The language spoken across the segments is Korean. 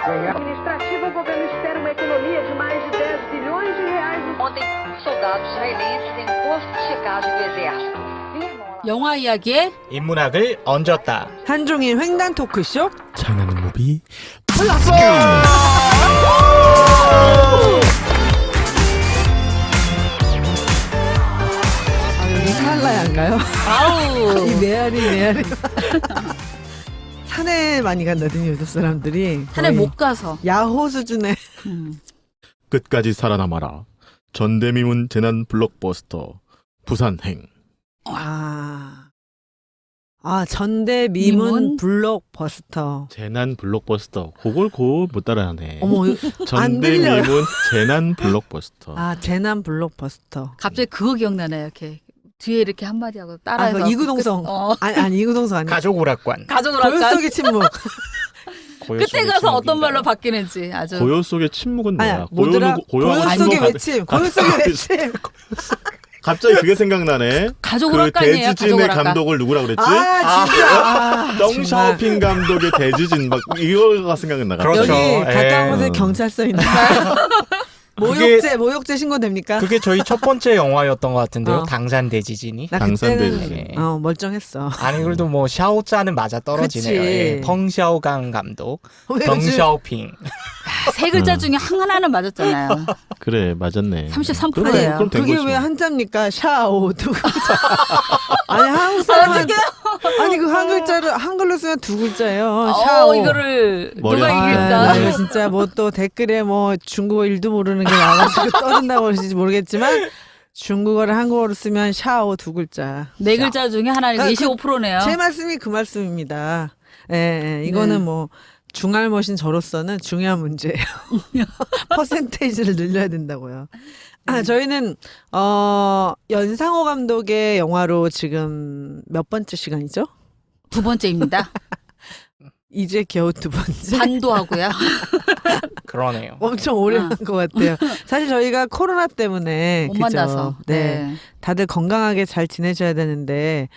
Administrativa, o governo espera uma economia de mais de 10 bilhões de reais. Ontem, soldados israelenses em posto de checagem do exército firmam lá. 영화 이야기에 인문학을 얹었다. 한종일 횡단 토크쇼. 차이나는 무비 여기 히말라야인가요? 아우 이 메아리. 산에 많이 간다더니 요즘 사람들이. 산에 거의 못 가서 야호 수준의. 끝까지 살아남아라. 전대미문 재난 블록버스터 부산행. 전대미문 미문? 블록버스터. 재난 블록버스터. 그걸 못 따라하네. 어머, 안 들려요. 전대미문 재난 블록버스터. 재난 블록버스터. 갑자기 그거 기억나네요. 이렇게 뒤에 이렇게 한마디 하고 따라해서 그거 이구동성. 아니 이구동성 아니야. 가족 오락관. 가족으로 고요 할까? 속의 침묵. 고요 그때 속의 가서 어떤 침묵인가요? 말로 바뀌는지 아주 고요 속의 침묵은 뭐야? 아니야, 뭐더라? 고요 속의 외침. 고요 속의 외침. 갑자기 그게 생각나네. 가족 그 오락관이에요. 가족 대지진의 오락관. 감독을 누구라 그랬지? 진짜. 덩샤오핑 감독의 대지진 막 이거가 생각나. 그렇죠. 여기 가까운 곳에 예. 경찰서 있나요? 모욕죄 신고됩니까? 그게 저희 첫 번째 영화였던 것 같은데요. 어. 당산 대지진이. 나 당산 그때는 대지진. 멀쩡했어. 아니 그래도 뭐 샤오짜는 맞아 떨어지네요. 그치. 예. 펑샤오강 감독, 왜 요즘 덩샤오핑. 세 글자 중에 하나는 맞았잖아요. 그래 맞았네. 33%예요. 그럼 된 그게 거지 왜 뭐. 한자입니까? 샤오 두 글자. 아니 한국 사람은 아니 그 한 글자를 한글로 쓰면 두 글자예요. 샤오. 이거를 머리 누가 아프다. 이길까? 이거 진짜 뭐 또 댓글에 뭐 중국어 1도 모르는 게 나와가지고 떠든다고 하실지 모르겠지만 중국어를 한국어로 쓰면 샤오 두 글자. 네 글자 중에 하나는 아, 25%네요. 제 말씀이 그 말씀입니다. 이거는 네. 뭐 중알못인 저로서는 중요한 문제예요. 퍼센테이지를 늘려야 된다고요. 저희는 연상호 감독의 영화로 지금 몇 번째 시간이죠? 두 번째입니다. 이제 겨우 두 번째. 반도하고요. 그러네요. 엄청 오래 한 것 같아요. 사실 저희가 코로나 때문에 못 그죠? 만나서. 네. 다들 건강하게 잘 지내셔야 되는데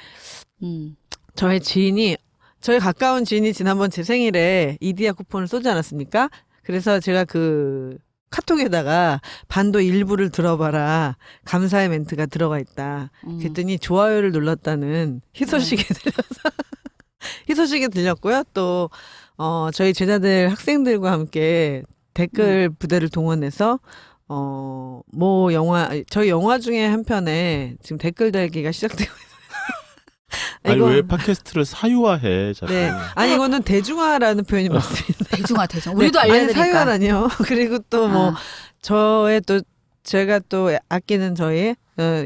저희 가까운 지인이 지난번 제 생일에 이디야 쿠폰을 쏘지 않았습니까? 그래서 제가 그 카톡에다가 반도 일부를 들어봐라. 감사의 멘트가 들어가 있다. 그랬더니 좋아요를 눌렀다는 희소식이 희소식이 들렸고요. 또 저희 제자들 학생들과 함께 댓글 부대를 동원해서 저희 영화 중에 한 편에 지금 댓글 달기가 시작되고 있어요. 아니 왜 팟캐스트를 사유화해 자꾸. 네. 아니 이거는 대중화라는 표현이 맞습니다. 대중. 우리도 아니 알려드릴까? 사유화라니요. 그리고 또 뭐 제가 또 아끼는 저희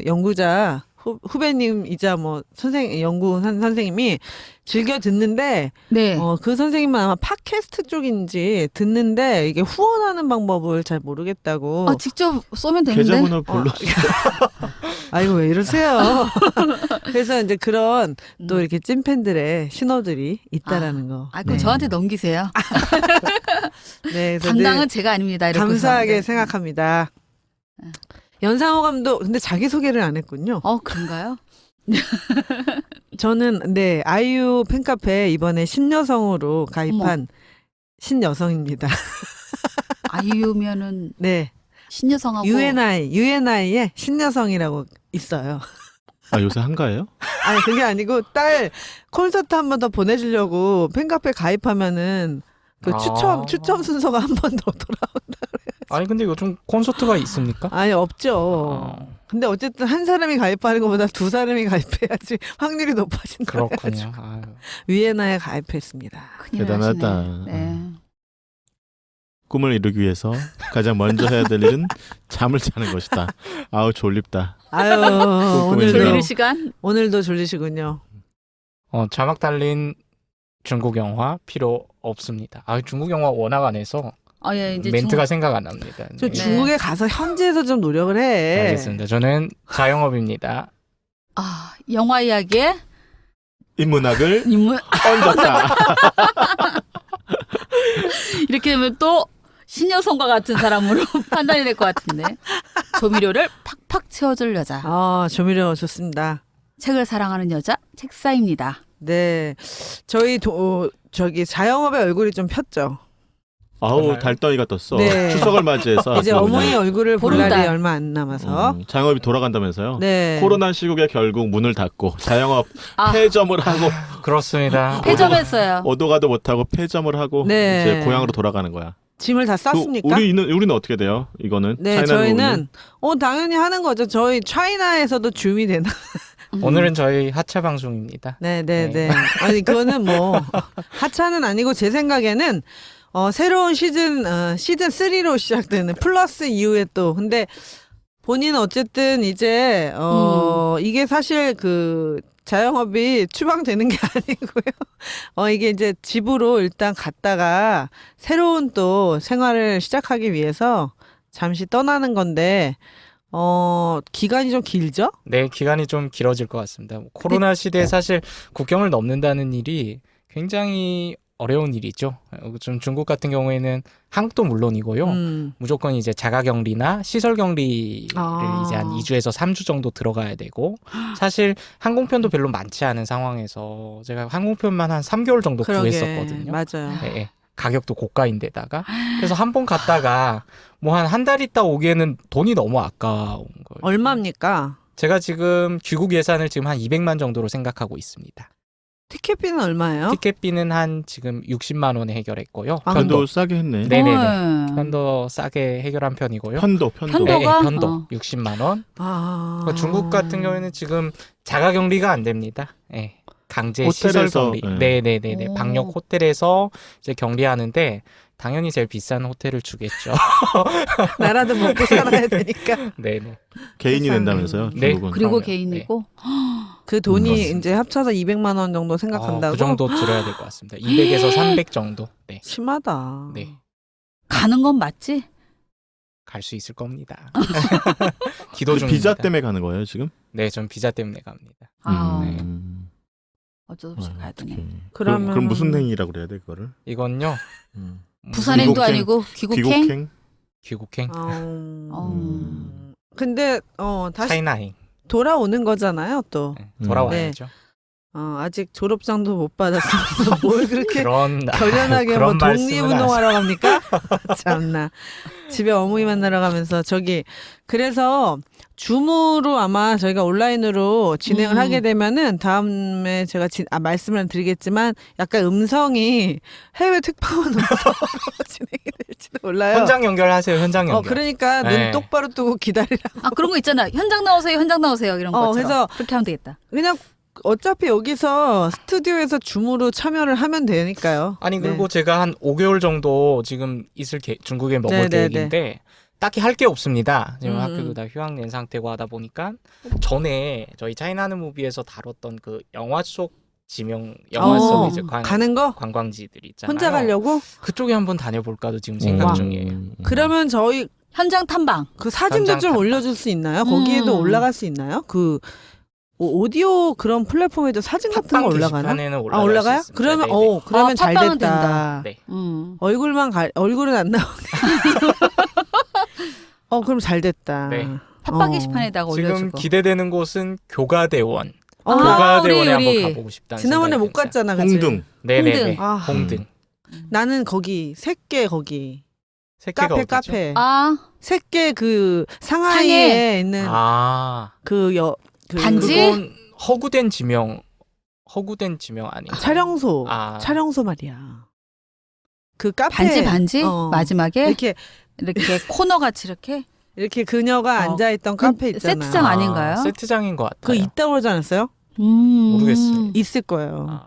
연구자 후배님이자 뭐 연구한 선생님이 즐겨 듣는데 네. 그 선생님은 아마 팟캐스트 쪽인지 듣는데 이게 후원하는 방법을 잘 모르겠다고. 직접 쏘면 되는데. 계좌번호 불러주세요. 아이고 왜 이러세요? 그래서 이제 그런 또 이렇게 찐팬들의 신호들이 있다라는 거. 그럼 저한테 넘기세요. 네, 그래서 담당은 늘 제가 아닙니다. 이렇게 감사하게 해서. 생각합니다. 연상호 감독 근데 자기 소개를 안 했군요. 그런가요? 저는 아이유 팬카페 이번에 신여성으로 가입한 신여성입니다. 아이유면은 네, 신여성하고 UNI의 신여성이라고 있어요. 아 요새 한가해요? 아니 그게 아니고 딸 콘서트 한 번 더 보내주려고 팬카페 가입하면은 그 추첨 순서가 한 번 더 돌아온다. 아니 근데 요즘 콘서트가 있습니까? 아니 없죠. 근데 어쨌든 한 사람이 가입하는 것보다 두 사람이 가입해야지 확률이 높아진다. 그렇군요. 아유. 위에나에 가입했습니다. 큰일 대단하다. 나시네. 네. 꿈을 이루기 위해서 가장 먼저 해야 될 일은 잠을 자는 것이다. 아우 졸립다. 아유 졸리는 졸리는 시간? 오늘도 졸리시군요. 자막 달린 중국 영화 필요 없습니다. 중국 영화 워낙 안 해서 이제 멘트가 생각 안 납니다. 저 네. 중국에 가서 현지에서 좀 노력을 해. 알겠습니다. 저는 자영업입니다. 영화 이야기에 인문학을 인문 얹었다. 이렇게 되면 또 신여성과 같은 사람으로 판단이 될 것 같은데. 조미료를 팍팍 채워줄 여자. 조미료 좋습니다. 책을 사랑하는 여자 책사입니다. 네, 저희 저기 자영업의 얼굴이 좀 폈죠. 아우 떴나요? 달덩이가 떴어. 네. 추석을 맞이해서 이제 아주 어머니 그냥. 얼굴을 볼 보름달. 날이 얼마 안 남아서. 자영업이 돌아간다면서요? 네. 코로나 시국에 결국 문을 닫고 자영업 아. 폐점을 하고 그렇습니다. 폐점했어요. 오도 가도 못하고 폐점을 하고 네. 이제 고향으로 돌아가는 거야. 짐을 다 쌌습니까? 우리는 어떻게 돼요? 이거는 네, 차이나 저희는 당연히 하는 거죠. 저희 차이나에서도 줌이 되나? 오늘은 저희 하차 방송입니다. 네. 네. 아니 그거는 뭐 하차는 아니고 제 생각에는 새로운 시즌 3로 시작되는 플러스 이후에 또 근데 본인은 어쨌든 이제 이게 사실 그 자영업이 추방되는 게 아니고요. 이게 이제 집으로 일단 갔다가 새로운 또 생활을 시작하기 위해서 잠시 떠나는 건데 기간이 좀 길죠? 네, 기간이 좀 길어질 것 같습니다. 코로나 시대에 사실 국경을 넘는다는 일이 굉장히 어려운 일이죠. 좀 중국 같은 경우에는 한국도 물론이고요. 무조건 이제 자가격리나 시설격리를 이제 한 2주에서 3주 정도 들어가야 되고 사실 항공편도 별로 많지 않은 상황에서 제가 항공편만 한 3개월 정도 구했었거든요. 맞아요. 네, 가격도 고가인데다가 그래서 한 번 갔다가 뭐 한 달 있다 오기에는 돈이 너무 아까운 거예요. 얼마입니까? 제가 지금 귀국 예산을 지금 한 200만 정도로 생각하고 있습니다. 티켓비는 얼마예요? 티켓비는 한 지금 60만 원에 해결했고요. 편도 싸게 했네. 네네네. 편도 싸게 해결한 편이고요. 편도. 편도가? 네, 편도 60만 원. 그러니까 중국 같은 경우에는 지금 자가격리가 안 됩니다. 네. 강제 호텔에서, 시설격리. 네네네네. 오. 방역 호텔에서 이제 격리하는데 당연히 제일 비싼 호텔을 주겠죠. 나라도 먹고 살아야 되니까 네네. 개인이 세상에. 낸다면서요? 네. 중국은. 그리고 그럼요. 개인이고 그 돈이 그렇습니다. 이제 합쳐서 200만 원 정도 생각한다고? 그 정도 들어야 될 것 같습니다. 200에서 300 정도. 네. 심하다. 네. 가는 건 맞지? 갈 수 있을 겁니다. 기도 중입니다. 비자 때문에 가는 거예요 지금? 네, 전 비자 때문에 갑니다. 아, 네. 어쩔 수 없이 가야 되네. 어떡해. 그러면- 그럼 무슨 행위라고 그래야 돼 그거를? 이건요. 부산행도 귀국행? 아니고 귀국행? 귀국행? 귀국행, 근데 다시 차이나행 돌아오는 거잖아요 또. 네, 돌아와야죠. 아직 졸업장도 못 받았으면서 뭘 그렇게 결연하게 뭐 그런 말씀은 독립운동하러 갑니까? 참나. 집에 어머니 만나러 가면서 그래서 줌으로 아마 저희가 온라인으로 진행을 하게 되면은 다음에 제가 말씀을 드리겠지만 약간 음성이 해외 특파원 음성으로 진행이 될지도 몰라요. 현장 연결하세요. 현장 연결. 그러니까 네. 눈 똑바로 뜨고 기다리라. 그런 거 있잖아. 현장 나오세요. 현장 나오세요. 이런 거. 그래서 그렇게 하면 되겠다. 그냥 어차피 여기서 스튜디오에서 줌으로 참여를 하면 되니까요. 아니 그리고 제가 한 5개월 정도 지금 중국에 머물 계획인데 딱히 할 게 없습니다. 지금 학교도 다 휴학 낸 상태고 하다 보니까 전에 저희 차이나는 무비에서 다뤘던 그 영화 속 영화 속 이제 가는 거? 관광지들 있잖아요. 혼자 가려고? 그쪽에 한번 다녀볼까도 지금 생각 중이에요. 그러면 저희 현장 탐방. 그 사진도 현장 좀 탐방. 올려줄 수 있나요? 거기에도 올라갈 수 있나요? 그 오디오 그런 플랫폼에도 사진 같은 거 팟빵 올라가나? 게시판에는 올라갈 올라가요? 수 있습니다. 그러면 네네. 그러면 잘 팟빵은 됐다. 된다. 네. 얼굴은 안 나오네. 그럼 잘 됐다. 네. 팟빵 게시판에다가 지금 올려주고. 기대되는 곳은 교가대원. 아, 교가대원에 우리. 한번 가보고 싶다는 지난번에 생각이 못 듭니다. 갔잖아, 그치? 홍등. 네네네. 홍등. 아. 홍등. 나는 거기 새끼 거기 새끼가 어디죠? 카페. 새끼 그 상하이에 있는 그 반지? 그건 허구된 지명 아닌가? 촬영소. 아. 촬영소 말이야. 그 카페. 반지 마지막에 이렇게 코너 같이 이렇게 그녀가 앉아있던 카페 있잖아. 세트장 아닌가요? 세트장인 것 그거 같아요. 있다고 그러지 않았어요? 모르겠어요. 있을 거예요. 전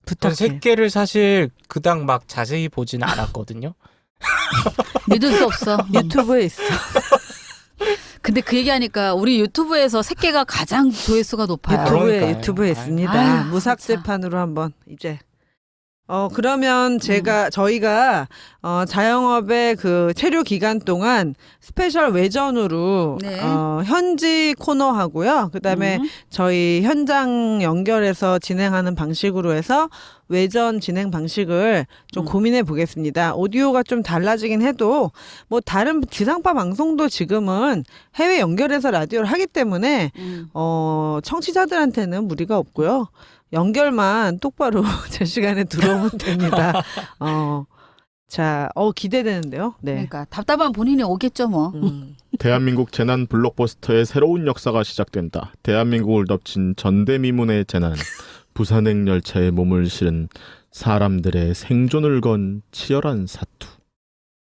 부탁해. 새끼를 사실 그닥 막 자세히 보진 않았거든요. 믿을 수 없어. 유튜브에 있어. 근데 그 얘기하니까 우리 유튜브에서 새끼가 가장 조회수가 높아요. 유튜브에 있습니다. 아유, 무삭제판으로 한번 이제. 그러면 저희가 자영업의 그 체류 기간 동안 스페셜 외전으로 네. 현지 코너 하고요. 그다음에 저희 현장 연결해서 진행하는 방식으로 해서 외전 진행 방식을 좀 고민해 보겠습니다. 오디오가 좀 달라지긴 해도 뭐 다른 지상파 방송도 지금은 해외 연결해서 라디오를 하기 때문에 청취자들한테는 무리가 없고요. 연결만 똑바로 제 시간에 들어오면 됩니다. 자, 기대되는데요. 네. 그러니까 답답한 본인이 오겠죠 뭐. 대한민국 재난 블록버스터의 새로운 역사가 시작된다. 대한민국을 덮친 전대미문의 재난. 부산행 열차에 몸을 실은 사람들의 생존을 건 치열한 사투.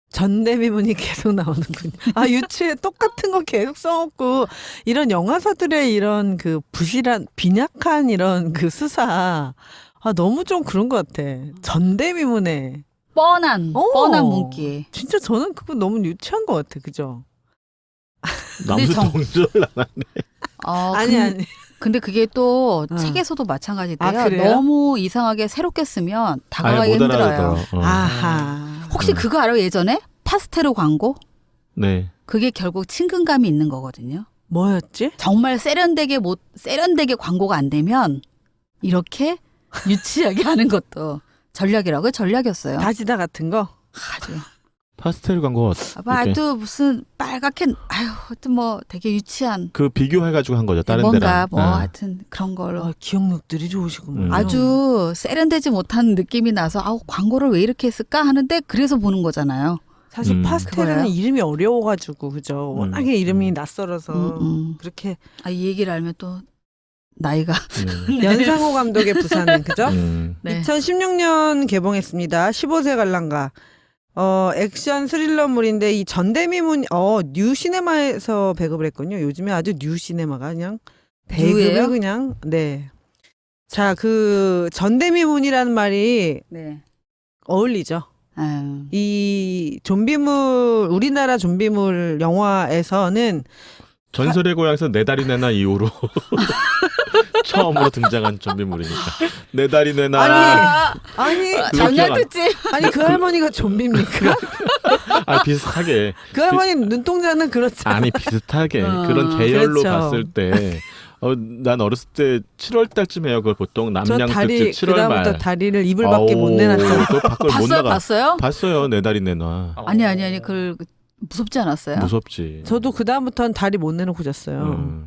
전대미문이 계속 나오는군요. 아, 유치에 똑같은 거 계속 써먹고, 이런 영화사들의 이런 그 부실한, 빈약한 이런 그 수사. 아, 너무 좀 그런 것 같아. 전대미문에. 뻔한 문기. 진짜 저는 그거 너무 유치한 것 같아. 그죠? 남수 정- 동절 안 하네. 아니. 근데 그게 또 어. 책에서도 마찬가지인데요. 아, 그래요? 너무 이상하게 새롭게 쓰면 아예 다가가기 못 힘들어요. 알아듣더라. 아하. 혹시 그거 알아요? 예전에 파스텔 광고? 네. 그게 결국 친근감이 있는 거거든요. 뭐였지? 정말 세련되게 광고가 안 되면 이렇게 유치하게 하는 것도 전략이었어요. 다지다 같은 거? 아주. 파스텔 광고. 또 무슨 빨갛게 하여튼 뭐 되게 유치한 그 비교해가지고 한 거죠. 다른 뭔가 데랑. 뭐 하여튼 그런 걸로 기억력들이 좋으시구만. 아주 세련되지 못한 느낌이 나서 광고를 왜 이렇게 했을까 하는데 그래서 보는 거잖아요. 사실 파스텔은 그거예요? 이름이 어려워가지고 그죠. 워낙에 이름이 낯설어서 그렇게 이 얘기를 알면 또 나이가 연상호 감독의 부산행 그죠? 네. 2016년 개봉했습니다. 15세 관람가. 액션 스릴러물인데 이 전대미문 뉴시네마에서 배급을 했군요. 요즘에 아주 뉴시네마가 그냥 배급이 뉴예요? 그냥 네. 자, 그 전대미문이라는 말이 네. 어울리죠. 아유. 이 좀비물 우리나라 좀비물 영화에서는 전설의 고향에서 네 다리 내나 이후로 처음으로 등장한 좀비물이니까 네 다리 내나. 아니 작년 특집. 아니 그 할머니가 좀비입니까? 비슷하게. 그 할머니 눈동자는 그렇죠. 아니 비슷하게 그런 계열로 그렇죠. 봤을 때. 난 어렸을 때 7월 달쯤 해요. 그걸 보통 남양 특집 7월 말. 그다음부터 다리를 이불 밖에 못 내놨어요. 또 밖을 못 나가. 봤어요? 봤어요. 네 다리 내놔. 아니 그 무섭지 않았어요? 무섭지. 저도 그 다음부터는 다리 못 내놓고 잤어요.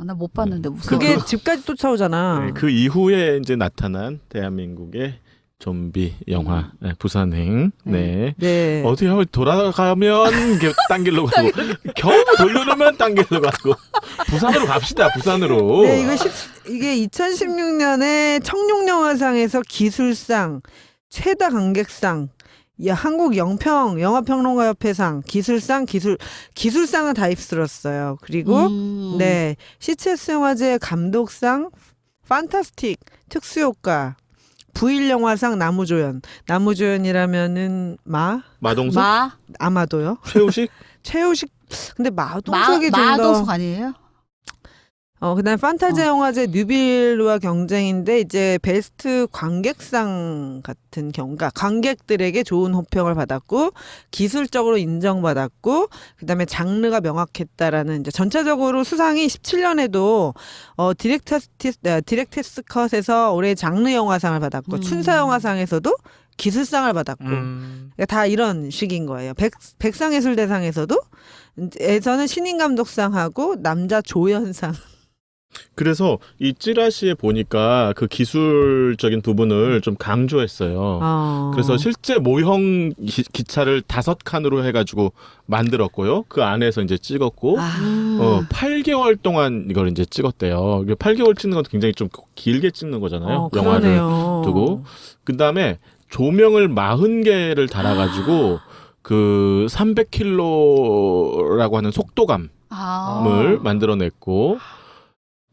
나 못 봤는데 무서워. 그게 집까지 쫓아오잖아. 네, 그 이후에 이제 나타난 대한민국의 좀비 영화 부산행. 네. 네. 어떻게 하면 돌아가면 딴 길로 가고 겨우 돌려놓으면 딴 길로 가고 부산으로 갑시다. 부산으로. 네, 이게 2016년에 청룡영화상에서 기술상, 최다 관객상, 한국 영화평론가협회상, 기술상은 다 휩쓸었어요. 그리고 네, 시체스 영화제 감독상, 판타스틱 특수효과, 부일영화상 나무조연이라면은 마동석? 아마도요. 최우식 근데 마동석이 좀 더 마동석 아니에요? 그다음 판타지 영화제 뉴빌과 경쟁인데 이제 베스트 관객상 같은 경우가 관객들에게 좋은 호평을 받았고 기술적으로 인정받았고 그다음에 장르가 명확했다라는 이제 전체적으로 수상이 17년에도 디렉터스 컷에서 올해 장르 영화상을 받았고 춘사 영화상에서도 기술상을 받았고 그러니까 다 이런 식인 거예요. 백상예술대상에서도 에서는 신인 감독상하고 남자 조연상. 그래서 이 찌라시에 보니까 그 기술적인 부분을 좀 강조했어요. 그래서 실제 모형 기차를 5칸으로 해가지고 만들었고요. 그 안에서 이제 찍었고, 8개월 동안 이걸 이제 찍었대요. 8개월 찍는 건 굉장히 좀 길게 찍는 거잖아요. 영화를 그러네요. 두고. 그 다음에 조명을 40개를 달아가지고 그 300km라고 하는 속도감을 만들어냈고,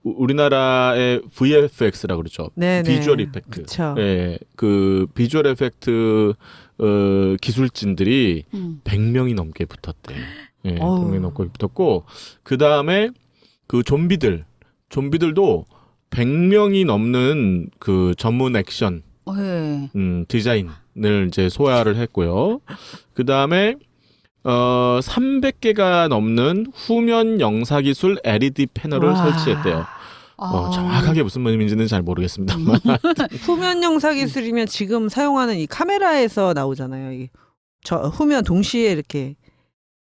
우리나라의 VFX라고 그러죠. 네네. 비주얼 이펙트. 그쵸. 예, 그 비주얼 에펙트 기술진들이 100명이 넘게 붙었대. 예, 100명이 넘게 붙었고 그 다음에 그 좀비들도 100명이 넘는 그 전문 액션 디자인을 이제 소화를 했고요. 그 다음에 300개가 넘는 후면 영사기술 LED 패널을 설치했대요. 정확하게 무슨 말인지는 잘 모르겠습니다만. 후면 영사 기술이면 지금 사용하는 이 카메라에서 나오잖아요. 후면 동시에 이렇게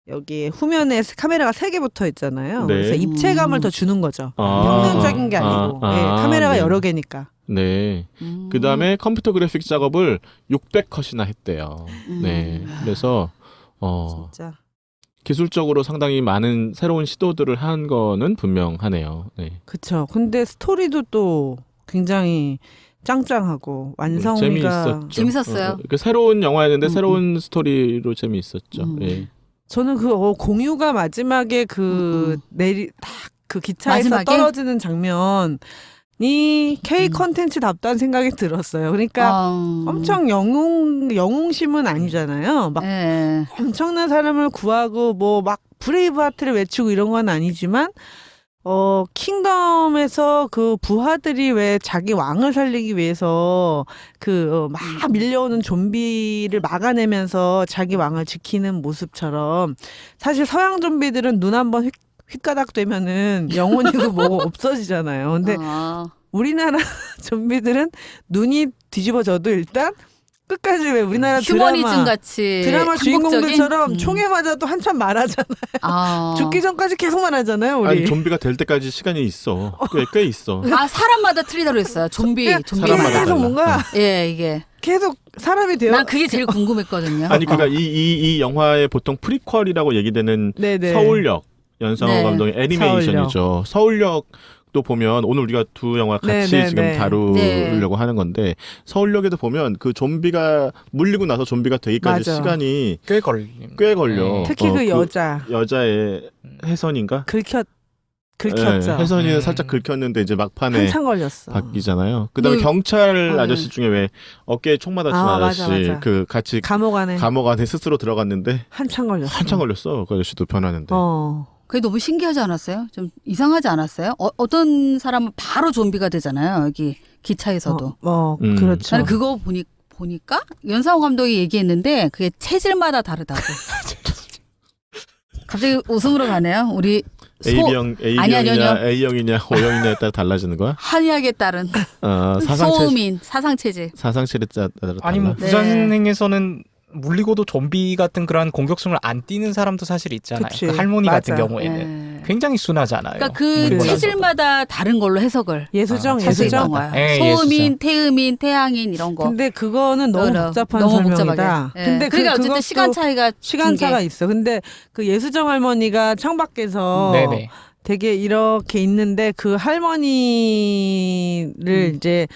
여기 후면에 카메라가 3개 붙어 있잖아요. 네. 그래서 입체감을 더 주는 거죠. 평면적인 게 아니고 카메라가 여러 개니까. 네. 그다음에 컴퓨터 그래픽 작업을 600컷이나 했대요. 네. 그래서 진짜. 기술적으로 상당히 많은 새로운 시도들을 한 거는 분명하네요. 네. 그쵸. 근데 스토리도 또 굉장히 짱짱하고 완성미가 재밌었어요. 새로운 영화였는데 새로운 스토리로 재미있었죠. 예. 저는 그 공유가 마지막에 그 그 기차에서 마지막에? 떨어지는 장면이 K 컨텐츠답다는 생각이 들었어요. 그러니까 엄청 영웅심은 아니잖아요. 막 예. 엄청난 사람을 구하고 뭐 막 브레이브하트를 외치고 이런 건 아니지만 킹덤에서 그 부하들이 왜 자기 왕을 살리기 위해서 막 밀려오는 좀비를 막아내면서 자기 왕을 지키는 모습처럼 사실 서양 좀비들은 눈 한번 휘가닥 되면은 영혼이고 뭐고 없어지잖아요. 근데 우리나라 좀비들은 눈이 뒤집어져도 일단 끝까지 왜 우리나라 휴머니즘 같이 드라마 주인공들처럼 총에 맞아도 한참 말하잖아요. 죽기 전까지 계속 말하잖아요. 우리. 아니 좀비가 될 때까지 시간이 있어. 꽤 있어. 사람마다 틀리다고 했어요. 좀비. 사람마다 계속 뭔가 이게 계속 사람이 되어. 난 그게 제일 궁금했거든요. 아니 그러니까 이 영화의 보통 프리퀄이라고 얘기되는 네네. 서울역 연상호 감독의 애니메이션이죠. 서울역도 보면 오늘 우리가 두 영화 같이 지금 다루려고 하는 건데 서울역에도 보면 그 좀비가 물리고 나서 좀비가 되기까지 시간이 꽤 걸려. 특히 그 여자의 혜선인가? 긁혔죠. 네, 혜선이는 살짝 긁혔는데 이제 막판에 한참 걸렸어. 바뀌잖아요. 그다음에 경찰 아저씨 중에 왜 어깨에 총 맞아친 아저씨 맞아. 그 같이 감옥 안에 스스로 들어갔는데 한참 걸렸어. 그 아저씨도 변하는데. 그게 너무 신기하지 않았어요? 좀 이상하지 않았어요? 어떤 사람은 바로 좀비가 되잖아요. 여기 기차에서도. 그렇죠. 나는 그거 보니까 연상호 감독이 얘기했는데 그게 체질마다 다르다고. 갑자기 웃음으로 가네요. 우리 A형이냐 A형이냐 O형이냐에 따라 달라지는 거야? 한의학에 따른 소음인 사상체질. 사상체질에 따라 달라. 아니 뭐 부산행에서는 물리고도 좀비 같은 그런 공격성을 안 띠는 사람도 사실 있잖아요. 그 할머니 같은 경우에는 굉장히 순하잖아요. 그러니까 그 체질마다 다른 걸로 해석을 예수정. 소음인, 태음인, 태양인 이런 거. 근데 그거는 너무 복잡한 설명이다. 근데 그러니까 어쨌든 시간차가 있어. 근데 그 예수정 할머니가 창밖에서 되게 이렇게 있는데 그 할머니를 이제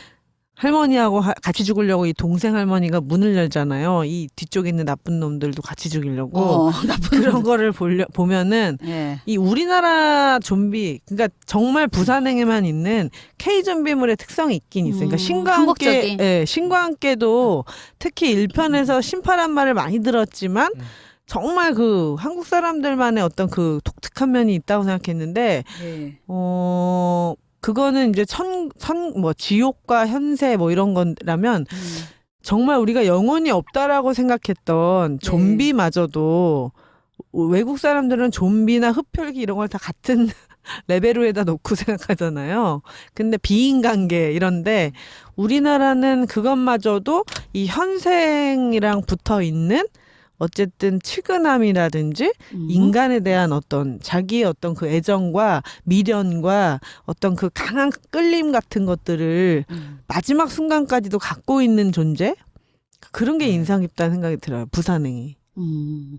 할머니하고 같이 죽으려고 이 동생 할머니가 문을 열잖아요. 이 뒤쪽에 있는 나쁜 놈들도 같이 죽이려고. 그런 거를 보면은 이 우리나라 좀비, 그러니까 정말 부산행에만 있는 K 좀비물의 특성이 있긴 있어요. 그러니까 신과 함께도 특히 1편에서 신파란 말을 많이 들었지만 정말 그 한국 사람들만의 어떤 그 독특한 면이 있다고 생각했는데 그거는 이제 지옥과 현세 뭐 이런 거라면 정말 우리가 영혼이 없다라고 생각했던 좀비마저도 외국 사람들은 좀비나 흡혈귀 이런 걸 다 같은 레벨로에다 놓고 생각하잖아요. 근데 비인간계 이런데 우리나라는 그것마저도 이 현생이랑 붙어 있는 어쨌든 측은함이라든지 인간에 대한 어떤 자기의 어떤 그 애정과 미련과 어떤 그 강한 끌림 같은 것들을 마지막 순간까지도 갖고 있는 존재? 그런 게 인상 깊다는 생각이 들어요. 부산행이.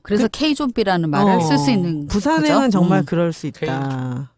그래서 K-좀비라는 말을 쓸 수 있는 부산행은 거죠? 정말 그럴 수 있다.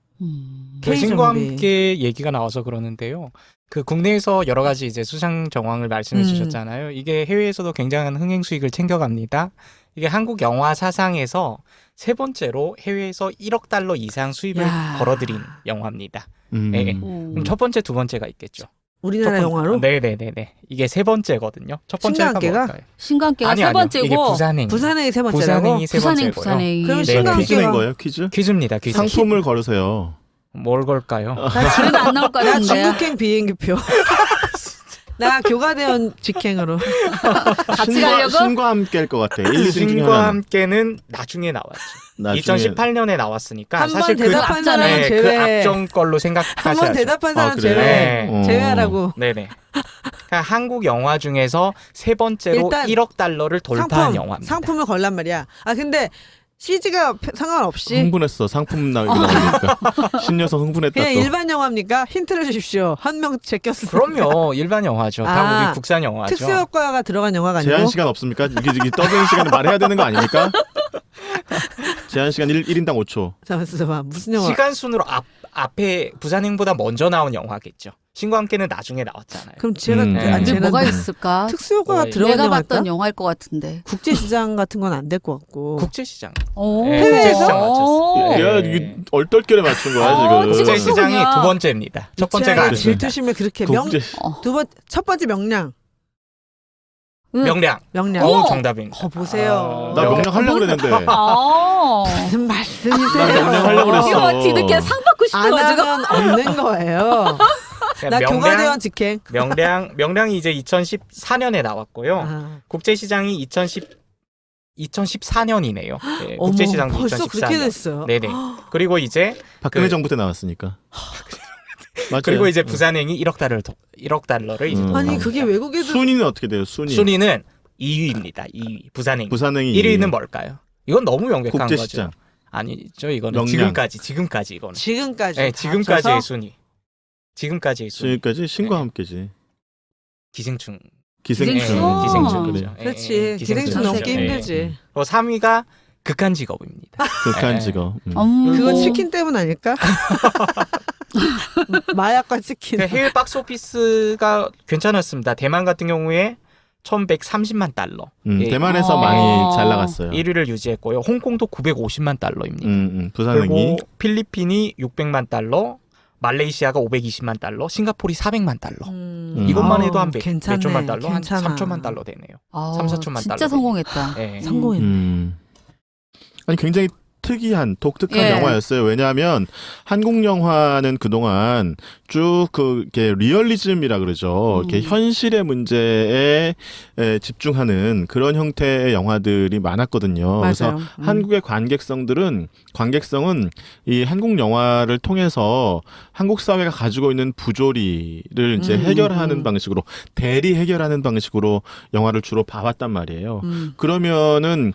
신과 함께 얘기가 나와서 그러는데요. 그 국내에서 여러 가지 이제 수상 정황을 말씀해 주셨잖아요. 이게 해외에서도 굉장한 흥행 수익을 챙겨갑니다. 이게 한국 영화 사상에서 세 번째로 해외에서 1억 달러 이상 수입을 걸어들인 영화입니다. 그럼 첫 번째, 두 번째가 있겠죠. 우리나라 영화로? 네네네네. 이게 세 번째거든요. 첫 번째가 뭘까요? 신관계가 세 번째고 이게 부산행. 부산행이 세 번째라고? 부산행이 세 번째고요. 부산행이. 그럼 퀴즈인 거예요? 퀴즈? 퀴즈입니다. 퀴즈. 상품을 걸으세요. 뭘 걸까요? 그래도 안 나올 것 나 같은데요. 중국행 비행기표. 나 교과대원 직행으로. 같이 가려고? 신과 함께일 것 같아. 1, 2등 중에 신과 하나. 함께는 나중에 나왔죠. 2018년에 나왔으니까 한번 사실 대답한 사람은 그 제외. 앞전 걸로 생각하셔야죠. 한번 대답한 사람 그래요? 제외. 제외하라고. 네네. 그러니까 한국 영화 중에서 세 번째로 일단 1억 달러를 돌파한 영화입니다. 상품을 걸란 말이야. 근데 CG가 상관없이 흥분했어. 상품 나오니까. 신여성 흥분했다 그냥 또. 일반 영화입니까? 힌트를 주십시오. 한 명 제꼈을 때. 그럼요. 일반 영화죠. 다 우리 국산 영화죠. 특수 효과가 들어간 영화가 아니고. 제한 시간 없습니까? 이게 더빙 시간을 말해야 되는 거 아닙니까? 제한 시간 1인당 5초. 잠깐만 무슨 영화? 시간 순으로 앞에 부산행보다 먼저 나온 영화겠죠. 신과 함께는 나중에 나왔잖아요. 그럼 제가 네. 안 근데 되는데. 뭐가 있을까? 특수 효과가 뭐, 들어간 내가 영화일까? 봤던 영화일 것 같은데. 국제시장 같은 건 안 될 것 같고. 국제시장. 오. 네, 국제시장 맞췄어요. 야, 이게 얼떨결에 맞춘 거야, 지금. 국제시장이 그렇군요. 두 번째입니다. 첫 번째가 아닙니다. 질투심에 그렇게 첫 번째 명량. 명량. 명량. 정답입니다. 보세요. 나 명량 하려고 그랬는데. 무슨 말씀이세요? 나 명량 하려고 그랬어. 이거 뒤늦게 상 받고 안 싶어가지고. 하면 없는 거예요. 나 교과대원 직행. 명량이 이제 2014년에 나왔고요. 아. 국제시장이 2014년이네요. 네, 어머, 국제시장도 벌써 2014년. 그렇게 됐어요. 네네. 그리고 이제 박근혜 정부 때 나왔으니까. 맞아요. 그리고 이제 부산행이 1억 달러를 이제 돈 아니 나옵니다. 그게 외국에도 순위는 어떻게 돼요? 순위는 2위입니다. 2위 부산행. 부산행이 1위는 뭘까요? 이건 너무 명백한 국제시장. 거죠. 아니죠. 이거는 명량. 지금까지 이거는. 지금까지. 네, 다 지금까지의 합쳐서? 순위. 지금까지의 순위. 지금까지 신과 네. 함께지. 기생충. 기생충. 기생충. 기생충이죠. 그래. 그렇지. 기생충 기생충이죠. 넘기 네. 힘들지. 3위가 극한 직업입니다. 극한 네. 직업. 그거 치킨 때문 아닐까? 마약과 치킨. 그 해외 박스오피스가 괜찮았습니다. 대만 같은 경우에 1130만 달러. 예, 대만에서 아. 많이 잘 나갔어요. 1위를 유지했고요. 홍콩도 950만 달러입니다. 부산행이. 그리고 필리핀이 600만 달러, 말레이시아가 520만 달러, 싱가포르이 400만 달러. 이것만 해도 한 몇 조만 달러? 한 3천만 달러 되네요. 3, 4천만 진짜 달러. 성공했다. 네. 성공했네. 아니 굉장히 특이한 독특한 예. 영화였어요. 왜냐하면 한국 영화는 그동안 쭉 그게 리얼리즘이라 그러죠. 이렇게 현실의 문제에 집중하는 그런 형태의 영화들이 많았거든요. 그래서 한국의 관객성은 이 한국 영화를 통해서 한국 사회가 가지고 있는 부조리를 이제 해결하는 방식으로 대리 해결하는 방식으로 영화를 주로 봐왔단 말이에요. 그러면은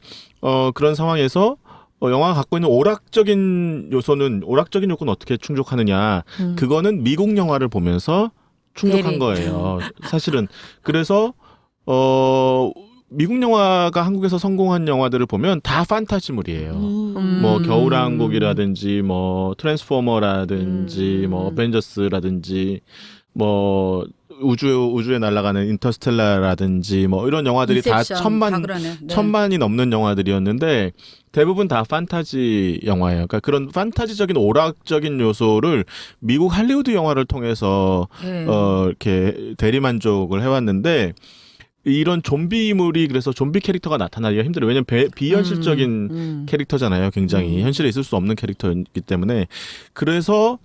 그런 상황에서 영화가 갖고 있는 오락적인 요소는 어떻게 충족하느냐. 그거는 미국 영화를 보면서 충족한 거예요. 사실은. 그래서 미국 영화가 한국에서 성공한 영화들을 보면 다 판타지물이에요. 뭐 겨울왕국이라든지 뭐 트랜스포머라든지 뭐 어벤져스라든지 뭐 우주에 날아가는 인터스텔라라든지 뭐 이런 영화들이 인셉션, 다 다 그러네. 네. 천만이 넘는 영화들이었는데 대부분 다 판타지 영화예요. 그러니까 그런 판타지적인 오락적인 요소를 미국 할리우드 영화를 통해서 이렇게 대리만족을 해왔는데 이런 좀비물이 그래서 좀비 캐릭터가 나타나기가 힘들어요. 왜냐면 비현실적인 캐릭터잖아요. 굉장히 현실에 있을 수 없는 캐릭터이기 때문에 그래서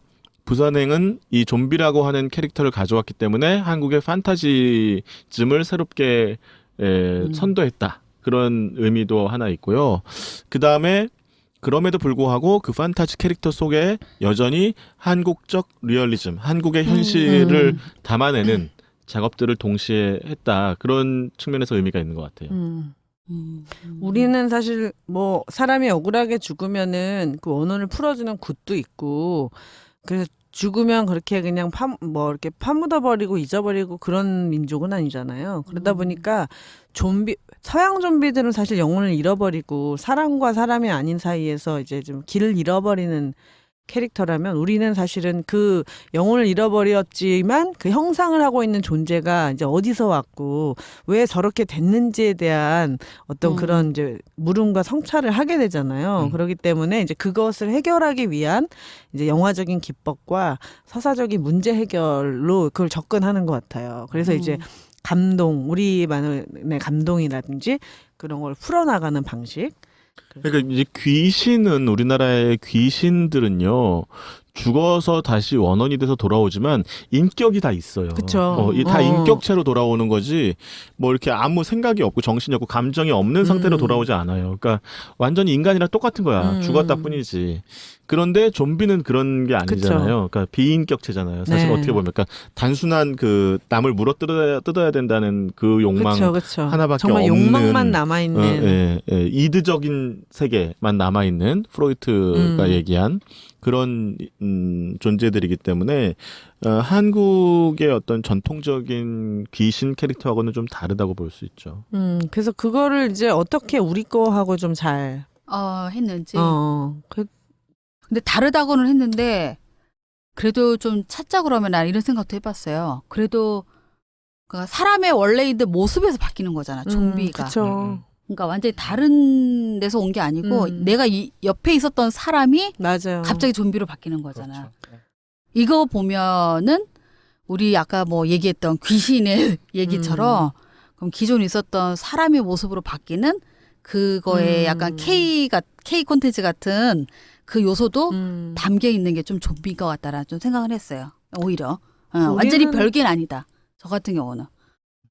부산행은 이 좀비라고 하는 캐릭터를 가져왔기 때문에 한국의 판타지즘을 새롭게 선도했다. 그런 의미도 하나 있고요. 그다음에 그럼에도 불구하고 그 판타지 캐릭터 속에 여전히 한국적 리얼리즘, 한국의 현실을 담아내는 작업들을 동시에 했다. 그런 측면에서 의미가 있는 것 같아요. 우리는 사실 뭐 사람이 억울하게 죽으면은 그 원혼을 풀어주는 굿도 있고 그래서 죽으면 그렇게 그냥 이렇게 파묻어버리고 잊어버리고 그런 민족은 아니잖아요. 그러다 보니까 서양 좀비들은 사실 영혼을 잃어버리고 사람과 사람이 아닌 사이에서 이제 좀 길을 잃어버리는 캐릭터라면 우리는 사실은 그 영혼을 잃어버렸지만 그 형상을 하고 있는 존재가 이제 어디서 왔고 왜 저렇게 됐는지에 대한 어떤 그런 이제 물음과 성찰을 하게 되잖아요. 그렇기 때문에 이제 그것을 해결하기 위한 이제 영화적인 기법과 서사적인 문제 해결로 그걸 접근하는 것 같아요. 그래서 이제 우리만의 감동이라든지 그런 걸 풀어나가는 방식. 그러니까 이제 우리나라의 귀신들은요 죽어서 다시 원원이 돼서 돌아오지만 인격이 다 있어요. 그쵸. 다 인격체로 돌아오는 거지 뭐 이렇게 아무 생각이 없고 정신이 없고 감정이 없는 상태로 돌아오지 않아요. 그러니까 완전히 인간이랑 똑같은 거야. 죽었다 뿐이지. 그런데 좀비는 그런 게 아니잖아요. 그러니까 비인격체잖아요. 사실 네. 어떻게 보면 그러니까 단순한 그 남을 물어 뜯어야 된다는 그 욕망 그쵸. 하나밖에 정말 없는 욕망만 남아있는. 이드적인 세계만 남아있는 프로이트가 얘기한 그런 존재들이기 때문에 한국의 어떤 전통적인 귀신 캐릭터하고는 좀 다르다고 볼 수 있죠. 그래서 그거를 이제 어떻게 우리 거하고 좀 잘 했는지. 그, 근데 다르다고는 했는데 그래도 좀 찾자 그러면 난 이런 생각도 해봤어요. 그래도 그러니까 사람의 원래 있는 모습에서 바뀌는 거잖아. 좀비가. 그쵸. 그러니까 완전히 다른 데서 온 게 아니고 내가 옆에 있었던 사람이 맞아요. 갑자기 좀비로 바뀌는 거잖아. 그렇죠. 이거 보면은 우리 아까 뭐 얘기했던 귀신의 얘기처럼 그럼 기존에 있었던 사람의 모습으로 바뀌는 그거에 약간 K 콘텐츠 같은 그 요소도 담겨 있는 게 좀 좀비인 것 같다라는 좀 생각을 했어요. 오히려 완전히 별개는 아니다. 저 같은 경우는.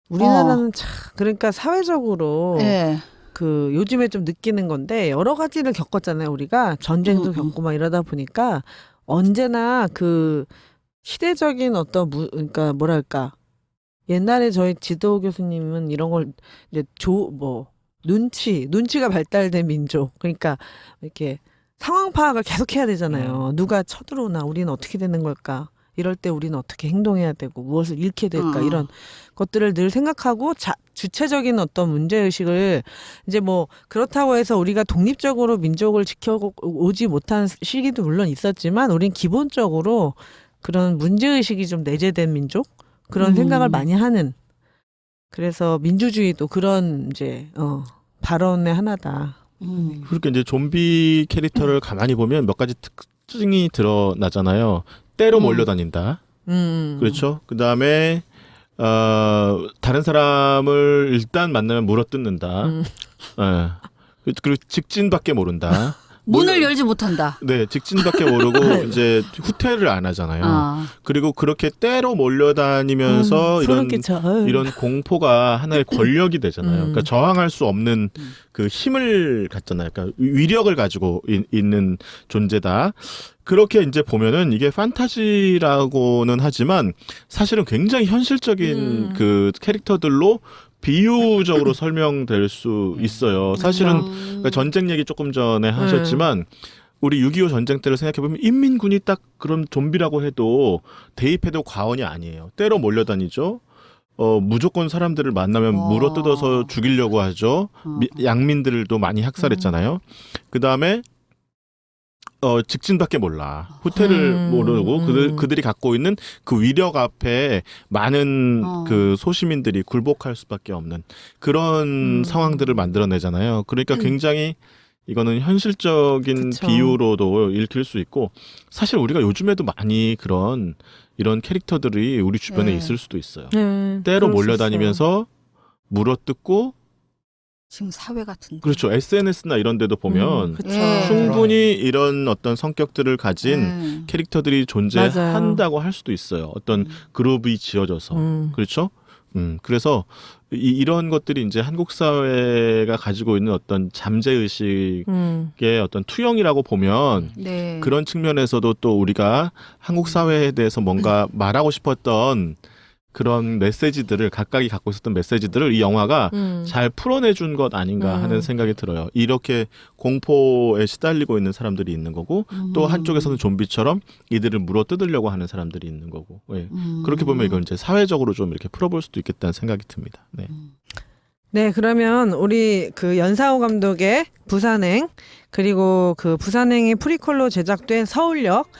우리나라는 참 그러니까 사회적으로 네. 그 요즘에 좀 느끼는 건데 여러 가지를 겪었잖아요. 우리가 전쟁도 겪고 막 이러다 보니까 언제나 그 시대적인 어떤 그러니까 뭐랄까 옛날에 저희 지도 교수님은 이런 걸 이제 눈치가 발달된 민족. 그러니까 이렇게 상황 파악을 계속 해야 되잖아요. 누가 쳐들어오나 우리는 어떻게 되는 걸까? 이럴 때 우리는 어떻게 행동해야 되고 무엇을 잃게 될까? 이런 것들을 늘 생각하고 주체적인 어떤 문제의식을 이제 뭐 그렇다고 해서 우리가 독립적으로 민족을 지켜오지 못한 시기도 물론 있었지만 우린 기본적으로 그런 문제의식이 좀 내재된 민족? 그런 생각을 많이 하는 그래서 민주주의도 그런 이제 발언의 하나다. 그렇게 이제 좀비 캐릭터를 가만히 보면 몇 가지 특징이 드러나잖아요. 때로 몰려다닌다. 그렇죠. 그 다음에 다른 사람을 일단 만나면 물어뜯는다. 그리고 직진밖에 모른다. 문을 열지 못한다. 네, 직진밖에 모르고 이제 후퇴를 안 하잖아요. 그리고 그렇게 때로 몰려다니면서 이런 공포가 하나의 권력이 되잖아요. 그러니까 저항할 수 없는 그 힘을 갖잖아요. 그러니까 위력을 가지고 있는 존재다. 그렇게 이제 보면은 이게 판타지라고는 하지만 사실은 굉장히 현실적인 그 캐릭터들로 비유적으로 설명될 수 있어요. 사실은 그러니까 전쟁 얘기 조금 전에 하셨지만 우리 6.25 전쟁 때를 생각해보면 인민군이 딱 그런 좀비라고 해도 대입해도 과언이 아니에요. 때로 몰려다니죠. 무조건 사람들을 만나면 물어뜯어서 죽이려고 하죠. 양민들도 많이 학살했잖아요. 그 다음에 직진밖에 몰라. 후퇴를 모르고 그들이 갖고 있는 그 위력 앞에 많은 그 소시민들이 굴복할 수밖에 없는 그런 상황들을 만들어내잖아요. 그러니까 굉장히 이거는 현실적인 그쵸. 비유로도 읽힐 수 있고 사실 우리가 요즘에도 많이 이런 캐릭터들이 우리 주변에 있을 수도 있어요. 때로 몰려다니면서 물어뜯고 지금 사회 같은데. 그렇죠. SNS나 이런 데도 보면 예. 충분히 이런 어떤 성격들을 가진 캐릭터들이 존재한다고 할 수도 있어요. 어떤 그룹이 지어져서. 그렇죠? 그래서 이런 것들이 이제 한국 사회가 가지고 있는 어떤 잠재의식의 어떤 투영이라고 보면 그런 측면에서도 또 우리가 한국 사회에 대해서 뭔가 말하고 싶었던 그런 메시지들을 각각이 갖고 있었던 메시지들을 이 영화가 잘 풀어내준 것 아닌가 하는 생각이 들어요. 이렇게 공포에 시달리고 있는 사람들이 있는 거고 또 한쪽에서는 좀비처럼 이들을 물어뜯으려고 하는 사람들이 있는 거고 그렇게 보면 이걸 이제 사회적으로 좀 이렇게 풀어볼 수도 있겠다는 생각이 듭니다. 네. 네, 그러면 우리 그 연상호 감독의 부산행 그리고 그 부산행이 프리퀄로 제작된 서울역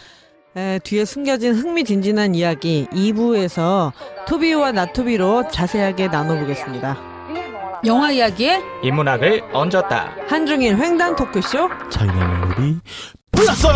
뒤에 숨겨진 흥미진진한 이야기 2부에서 토비와 나토비로 자세하게 나눠보겠습니다. 영화 이야기에 인문학을 얹었다. 한중일 횡단 토크쇼 차이나 멜로디 플러스!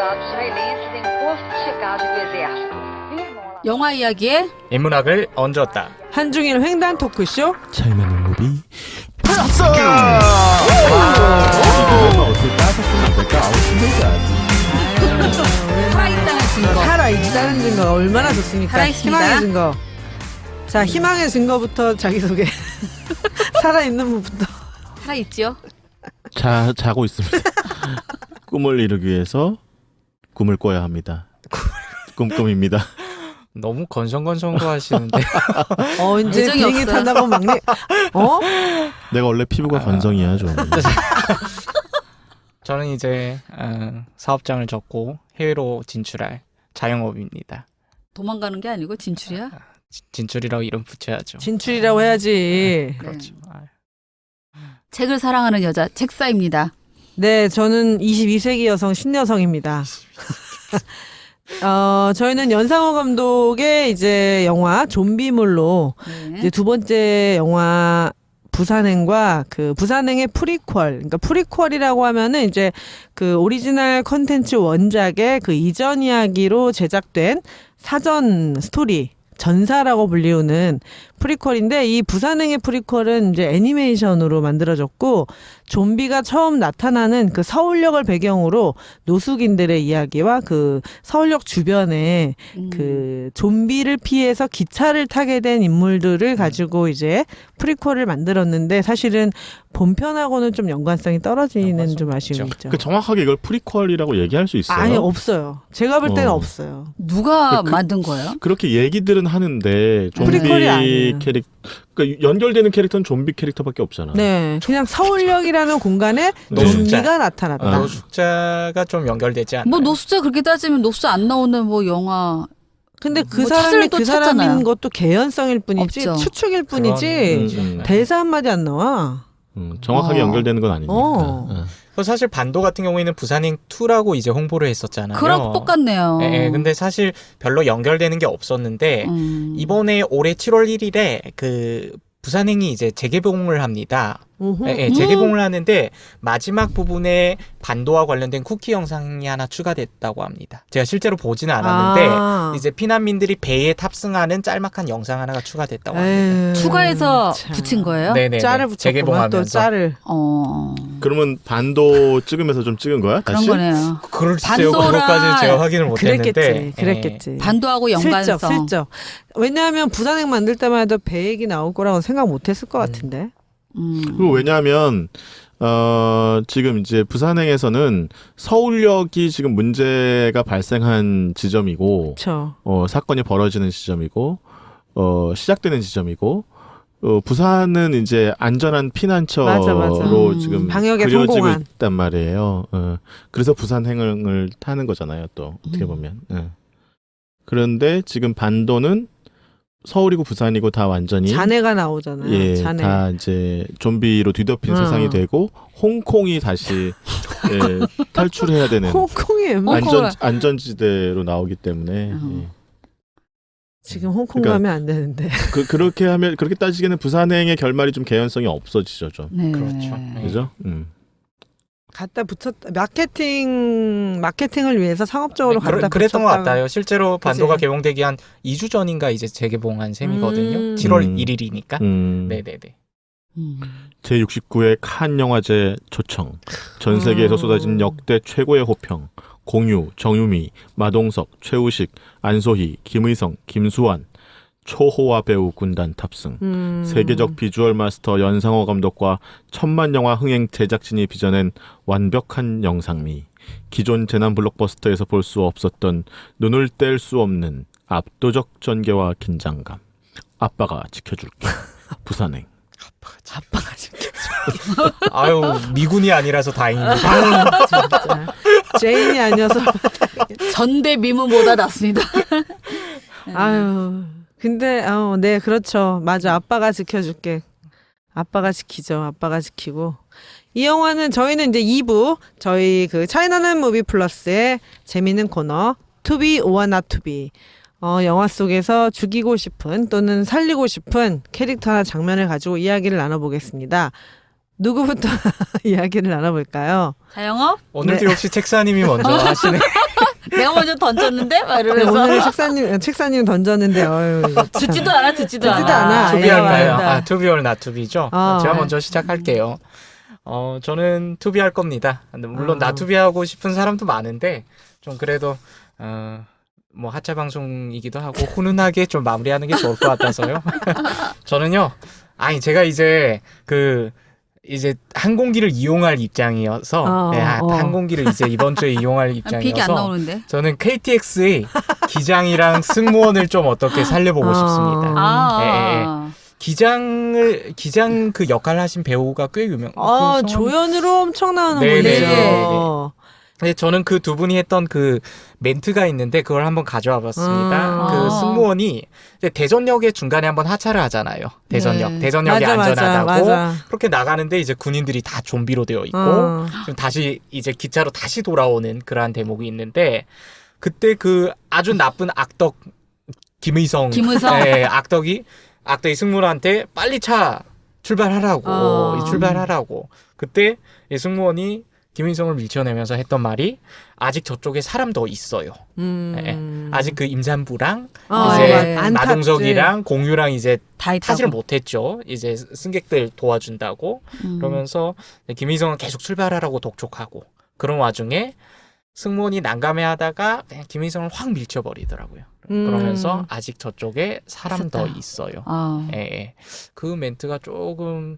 soldado israelense em posto de checagem do exército. Minha irmã lá. 영화 이야기에 인문학을 얹었다. 한중일 횡단 토크쇼. 차이나는 무비 플러스. 이거 어떻게 따졌으면 안 될까? 아우 힘들지 아주. 살아있다는 증거. 살아있다는 증거 얼마나 좋습니까? 살아있습니다. 희망의 증거. 자, 희망의 증거부터 자기소개. 살아있는 분부터. 살아있지요? 자고 있습니다. 꿈을 이루기 위해서 꿈을 꿔야 합니다. 꿈꿈입니다. 너무 건성건성도 하시는데. 이제 애정이 비행기 없어요. 탄다고 막내. 내가 원래 피부가 건성이야 좀. 저는 이제 사업장을 접고 해외로 진출할 자영업입니다. 도망가는 게 아니고 진출이야? 진출이라고 이름 붙여야죠. 진출이라고 해야지. 그렇죠. 책을 사랑하는 여자 책사입니다. 네, 저는 22세기 여성 신여성입니다. 저희는 연상호 감독의 이제 영화 좀비물로 네. 이제 두 번째 영화 부산행과 그 부산행의 프리퀄, 그러니까 프리퀄이라고 하면은 이제 그 오리지널 컨텐츠 원작의 그 이전 이야기로 제작된 사전 스토리. 전사라고 불리우는 프리퀄인데 이 부산행의 프리퀄은 이제 애니메이션으로 만들어졌고 좀비가 처음 나타나는 그 서울역을 배경으로 노숙인들의 이야기와 그 서울역 주변에 그 좀비를 피해서 기차를 타게 된 인물들을 가지고 이제 프리퀄을 만들었는데 사실은 본편하고는 좀 연관성이 떨어지는 좀 아쉬움이 있죠. 그 정확하게 이걸 프리퀄이라고 얘기할 수 있어요? 아니 없어요. 제가 볼 때는 없어요. 누가 만든 거예요? 그렇게 얘기들은 하는데 좀비 프리퀄이 아니에요. 그러니까 연결되는 캐릭터는 좀비 캐릭터밖에 없잖아. 네, 그냥 서울역이라는 공간에 노숙자. 좀비가 나타났다. 노숙자가 좀 연결되지 않나요? 뭐 노숙자 그렇게 따지면 노숙자 안 나오는 뭐 영화 근데 그 뭐 사람이 찾으려도 그 사람인 찾잖아요. 것도 개연성일 뿐이지 없죠. 추측일 뿐이지 그런- 대사 한마디 안 나와. 정확하게 어. 연결되는 건 아니니까. 어. 사실 반도 같은 경우에는 부산행 2라고 이제 홍보를 했었잖아요. 그랑 똑같네요. 예, 근데 사실 별로 연결되는 게 없었는데 이번에 올해 7월 1일에 그 부산행이 이제 재개봉을 합니다. 재개봉을 하는데 마지막 부분에 반도와 관련된 쿠키 영상이 하나 추가됐다고 합니다. 제가 실제로 보지는 않았는데 이제 피난민들이 배에 탑승하는 짤막한 영상 하나가 추가됐다고 합니다. 추가해서 참. 붙인 거예요? 네네. 짤을 붙였구만 또 재개봉하면서 짤을. 그러면 반도 찍으면서 좀 찍은 거야? 그런 다시? 거네요. 글쎄요, 반도랑 그것까지는 제가 확인을 못했는데. 그랬겠지. 반도하고 연관성. 슬쩍. 왜냐하면 부산행 만들 때만 해도 배 얘기 나올 거라고 생각 못했을 것 같은데. 그리고 왜냐하면 지금 이제 부산행에서는 서울역이 지금 문제가 발생한 지점이고, 그렇죠. 사건이 벌어지는 지점이고, 시작되는 지점이고, 부산은 이제 안전한 피난처로 맞아. 지금 방역에 그려지고 성공한. 있단 말이에요. 그래서 부산행을 타는 거잖아요. 또 어떻게 보면. 그런데 지금 반도는 서울이고 부산이고 다 완전히 자네가 나오잖아요. 예, 자네. 다 이제 좀비로 뒤덮인 세상이 되고 홍콩이 다시 탈출해야 되는 홍콩이 안전지대로 나오기 때문에 예. 지금 홍콩 그러니까 가면 안 되는데. 그렇게 따지기에는 부산행의 결말이 좀 개연성이 없어지죠, 좀. 네. 그렇죠. 그죠? 갖다 붙였다. 마케팅을 위해서 상업적으로 갖다 붙였다. 그랬던 것 같아요. 실제로 반도가 그치? 개봉되기 한 2주 전인가 이제 재개봉한 셈이거든요. 7월 1일이니까. 네네네. 제69회 칸 영화제 초청. 전 세계에서 쏟아진 역대 최고의 호평. 공유, 정유미, 마동석, 최우식, 안소희, 김의성, 김수환. 초호화 배우 군단 탑승. 세계적 비주얼 마스터 연상호 감독과 천만 영화 흥행 제작진이 빚어낸 완벽한 영상미. 기존 재난 블록버스터에서 볼 수 없었던 눈을 뗄 수 없는 압도적 전개와 긴장감. 아빠가 지켜줄게. 부산행. 아빠가 지켜줘. 아유, 미군이 아니라서 다행입니다. 진짜. 제인이 아니어서. 전대미문보다 낫습니다. 아유. 근데 네, 그렇죠. 맞아. 아빠가 지켜줄게. 아빠가 지키죠. 아빠가 지키고. 이 영화는 저희는 이제 2부 저희 그 차이나는 무비 플러스의 재미있는 코너 To be or not to be. 영화 속에서 죽이고 싶은 또는 살리고 싶은 캐릭터나 장면을 가지고 이야기를 나눠보겠습니다. 누구부터 이야기를 나눠볼까요? 자영업? 오늘도 네. 역시 책사님이 먼저 하시네. 내가 먼저 던졌는데? 막 네, 이러면서. 오늘 책사님 던졌는데 이거 참. 듣지도 않아, 듣지도 듣지도 않아. 않아. 투비할까요? 아예. 아, 투비 or not 투비죠. 제가 네. 먼저 시작할게요. 저는 투비 할 겁니다. 근데 물론 not 투비 하고 싶은 사람도 많은데 좀 그래도 뭐 하차 방송이기도 하고 훈훈하게 좀 마무리하는 게 좋을 것 같아서요. 저는요. 아니 제가 이제 이제 항공기를 이용할 입장이어서 항공기를 이제 이번 주에 이용할 빅이 안 입장이어서 나오는데. 저는 KTX의 기장이랑 승무원을 좀 어떻게 살려보고 싶습니다. 기장 그 역할을 하신 배우가 꽤 유명. 조연으로 엄청 나오는 네네네. 분이죠. 네, 저는 그 두 분이 했던 그 멘트가 있는데 그걸 한번 가져와 봤습니다. 그 승무원이 이제 대전역에 중간에 한번 하차를 하잖아요. 대전역이 맞아, 안전하다고 맞아. 그렇게 나가는데 이제 군인들이 다 좀비로 되어 있고 좀 다시 이제 기차로 다시 돌아오는 그러한 대목이 있는데 그때 그 아주 나쁜 악덕 김의성 네, 악덕이 승무원한테 빨리 차 출발하라고 그때 이 승무원이 김일성을 밀쳐내면서 했던 말이 아직 저쪽에 사람 더 있어요. 네. 아직 그 임산부랑 이제 마동석이랑 공유랑 이제 타지를 못했죠. 이제 승객들 도와준다고 그러면서 김일성은 계속 출발하라고 독촉하고 그런 와중에 승무원이 난감해하다가 그냥 김일성을 확 밀쳐버리더라고요. 그러면서 아직 저쪽에 사람 더 있어요. 예. 그 멘트가 조금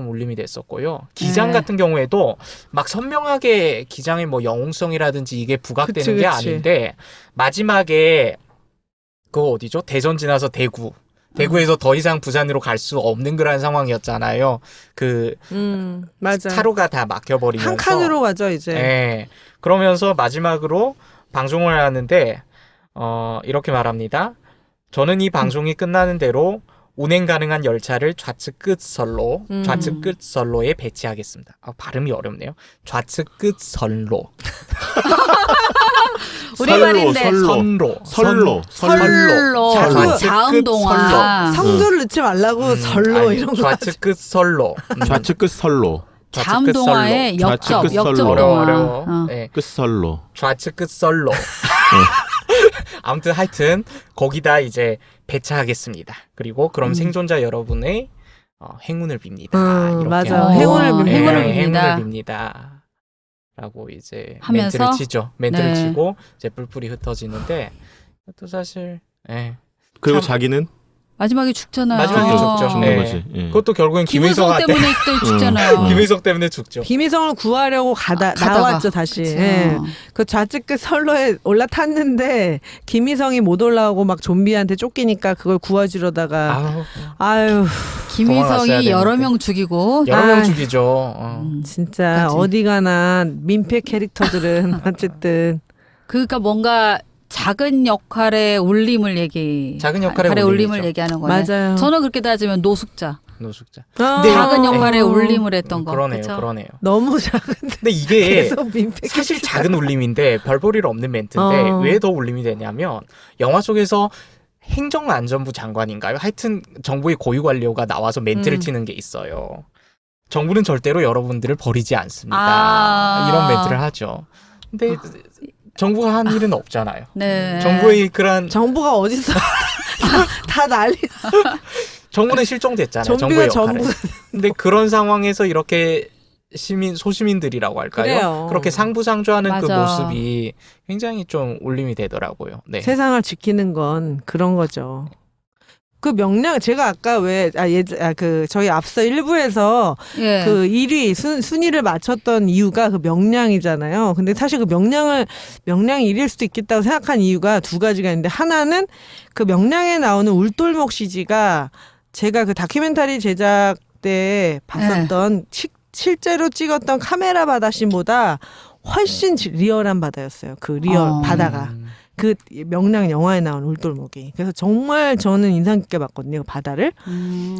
울림이 됐었고요. 기장 같은 경우에도 막 선명하게 기장의 뭐 영웅성이라든지 이게 부각되는 게 아닌데 마지막에 그거 어디죠? 대전 지나서 대구에서 더 이상 부산으로 갈 수 없는 그런 상황이었잖아요. 맞아. 차로가 다 막혀버리면서 한 칸으로 가죠 이제. 네. 그러면서 마지막으로 방송을 하는데 이렇게 말합니다. 저는 이 방송이 끝나는 대로 운행 가능한 열차를 좌측 끝선로에 배치하겠습니다. 발음이 어렵네요. 좌측 끝선로. 우리말인데 선로. 자음동화. 성조를 넣지 말라고 설로 이런 거. 좌측 끝선로. 좌측 끝선로. 자음동화의 역적 어려워. 네. 끝선로. 좌측 끝선로. 아무튼 하여튼 거기다 이제 배차하겠습니다. 그리고 그럼 생존자 여러분의 행운을 빕니다. 이렇게 맞아. 행운을 빕니다. 라고 이제 하면서? 멘트를 치고 이제 뿔뿔이 흩어지는데 또 사실 그리고 자기는 마지막에 죽잖아요. 마지막에 죽죠. 죽는 거지. 예. 그것도 결국엔 김의성 때문에 또 죽잖아요. 김의성 때문에 죽죠. 김의성을 구하려고 나왔죠 다시. 예. 그 좌측 끝 선로에 올라탔는데 김의성이 못 올라오고 막 좀비한테 쫓기니까 그걸 구해주려다가 아유. 김의성이 여러 명 죽이고 여러 명 죽이죠. 진짜 그치. 어디 가나 민폐 캐릭터들은 어쨌든 그러니까 뭔가 작은 역할의 울림을 얘기하는 거네. 맞아요. 저는 그렇게 따지면 노숙자. 작은 역할의 울림을 했던 거. 그러네요. 너무 작은데. 근데 이게 계속 민폐 사실 작은 울림인데 별 볼 일 없는 멘트인데 왜 더 울림이 되냐면 영화 속에서 행정안전부 장관인가요? 하여튼 정부의 고위관료가 나와서 멘트를 치는 게 있어요. 정부는 절대로 여러분들을 버리지 않습니다. 이런 멘트를 하죠. 근데 정부가 한 일은 없잖아요. 네. 정부의 그런 정부가 어디서 다 난리. 정부는 실종됐잖아요. 정부의 역할에. 근데 그런 상황에서 이렇게 소시민들이라고 할까요? 그래요. 그렇게 상부상조하는 맞아. 그 모습이 굉장히 좀 울림이 되더라고요. 네. 세상을 지키는 건 그런 거죠. 그 명량 제가 아까 저희 앞서 1부에서 예. 그 1위 순위를 맞췄던 이유가 그 명량이잖아요. 근데 사실 그 명량이 1위일 수도 있겠다고 생각한 이유가 두 가지가 있는데 하나는 그 명량에 나오는 울돌목 CG가 제가 그 다큐멘터리 제작 때 봤었던 실제로 찍었던 카메라 바다씬보다 훨씬 리얼한 바다였어요. 그 리얼 바다가. 그 명량 영화에 나온 울돌목이. 그래서 정말 저는 인상 깊게 봤거든요. 그 바다를.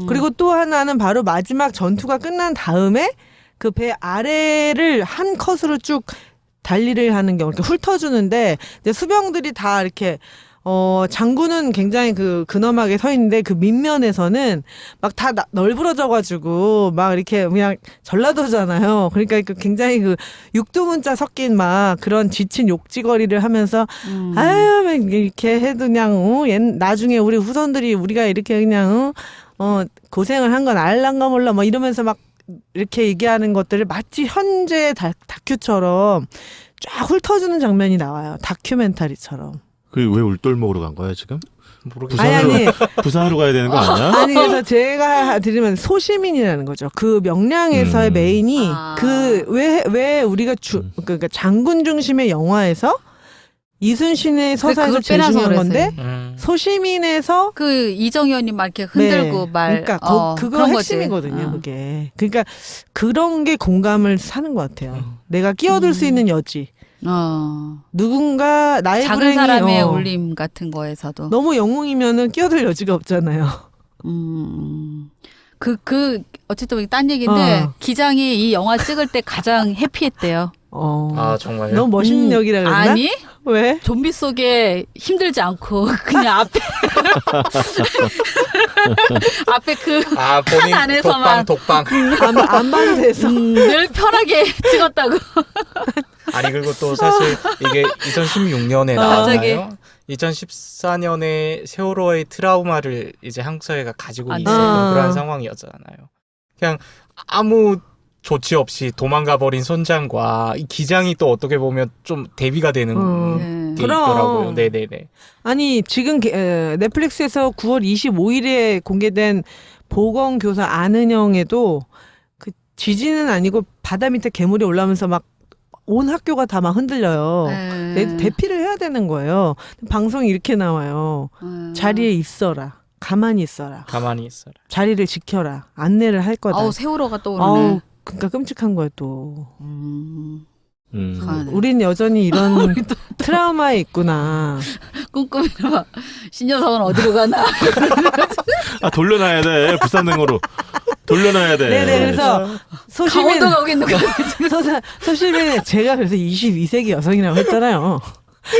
그리고 또 하나는 바로 마지막 전투가 끝난 다음에 그 배 아래를 한 컷으로 쭉 달리를 하는 경우 이렇게 훑어주는데 이제 수병들이 다 이렇게 장군은 굉장히 근엄하게 서 있는데 그 밑면에서는 막 다 널브러져가지고 막 이렇게 그냥 전라도잖아요. 그러니까 굉장히 육두문자 섞인 막 그런 지친 욕지거리를 하면서 아유 막 이렇게 해도 그냥 나중에 우리 후손들이 우리가 이렇게 그냥 고생을 한 건 알란가 몰라 뭐 이러면서 막 이렇게 얘기하는 것들을 마치 현재 다큐처럼 쫙 훑어주는 장면이 나와요. 다큐멘터리처럼. 그 왜 울돌목으로 간 거야 지금? 모르겠어요. 아니 부산으로 가야 되는 거 아니야? 아니 그래서 제가 드리면 소시민이라는 거죠. 그 명량에서의 메인이 왜 우리가 그러니까 장군 중심의 영화에서 이순신의 서사에서 제일 중요한 건데 소시민에서 이정현이 막 이렇게 흔들고 네. 말 그러니까 그거 그런 핵심이거든요. 거지. 그게 그러니까 그런 게 공감을 사는 것 같아요. 내가 끼어들 수 있는 여지. 누군가 나의 작은 불행이 사람의 울림 같은 거에서도 너무 영웅이면은 끼어들 여지가 없잖아요. 어쨌든 딴 얘기인데 기장이 이 영화 찍을 때 가장 해피했대요. 아 정말요? 너무 멋있는 역이라 그랬나? 아니 왜? 좀비 속에 힘들지 않고 그냥 앞에 본인 안에서만 독방 안방에서 늘 편하게 찍었다고. 아니 그리고 또 사실 이게 2016년에 나왔잖아요. 2014년에 세월호의 트라우마를 이제 한국 사회가 가지고 있는 그런 상황이었잖아요. 그냥 아무 조치 없이 도망가 버린 선장과 이 기장이 또 어떻게 보면 좀 대비가 되는 게 있더라고요. 네네네. 아니 지금 넷플릭스에서 9월 25일에 공개된 보건교사 안은영에도 그 지진은 아니고 바다 밑에 괴물이 올라오면서 막 온 학교가 다 막 흔들려요. 대피를 해야 되는 거예요. 방송이 이렇게 나와요. 자리에 있어라. 가만히 있어라. 가만히 있어라. 자리를 지켜라. 안내를 할 거다. 아우 세월호가 떠오르네. 그러니까 끔찍한 거예요 또. 네. 우린 여전히 이런 트라우마에 있구나. 꿈꾸미는 막 신여성은 어디로 가나. 돌려놔야 돼. 부산행으로 돌려놔야 돼. 네네. 그래서 소시민 강원도 가고 있는 거 소시민의 제가 그래서 22세기 여성이라고 했잖아요.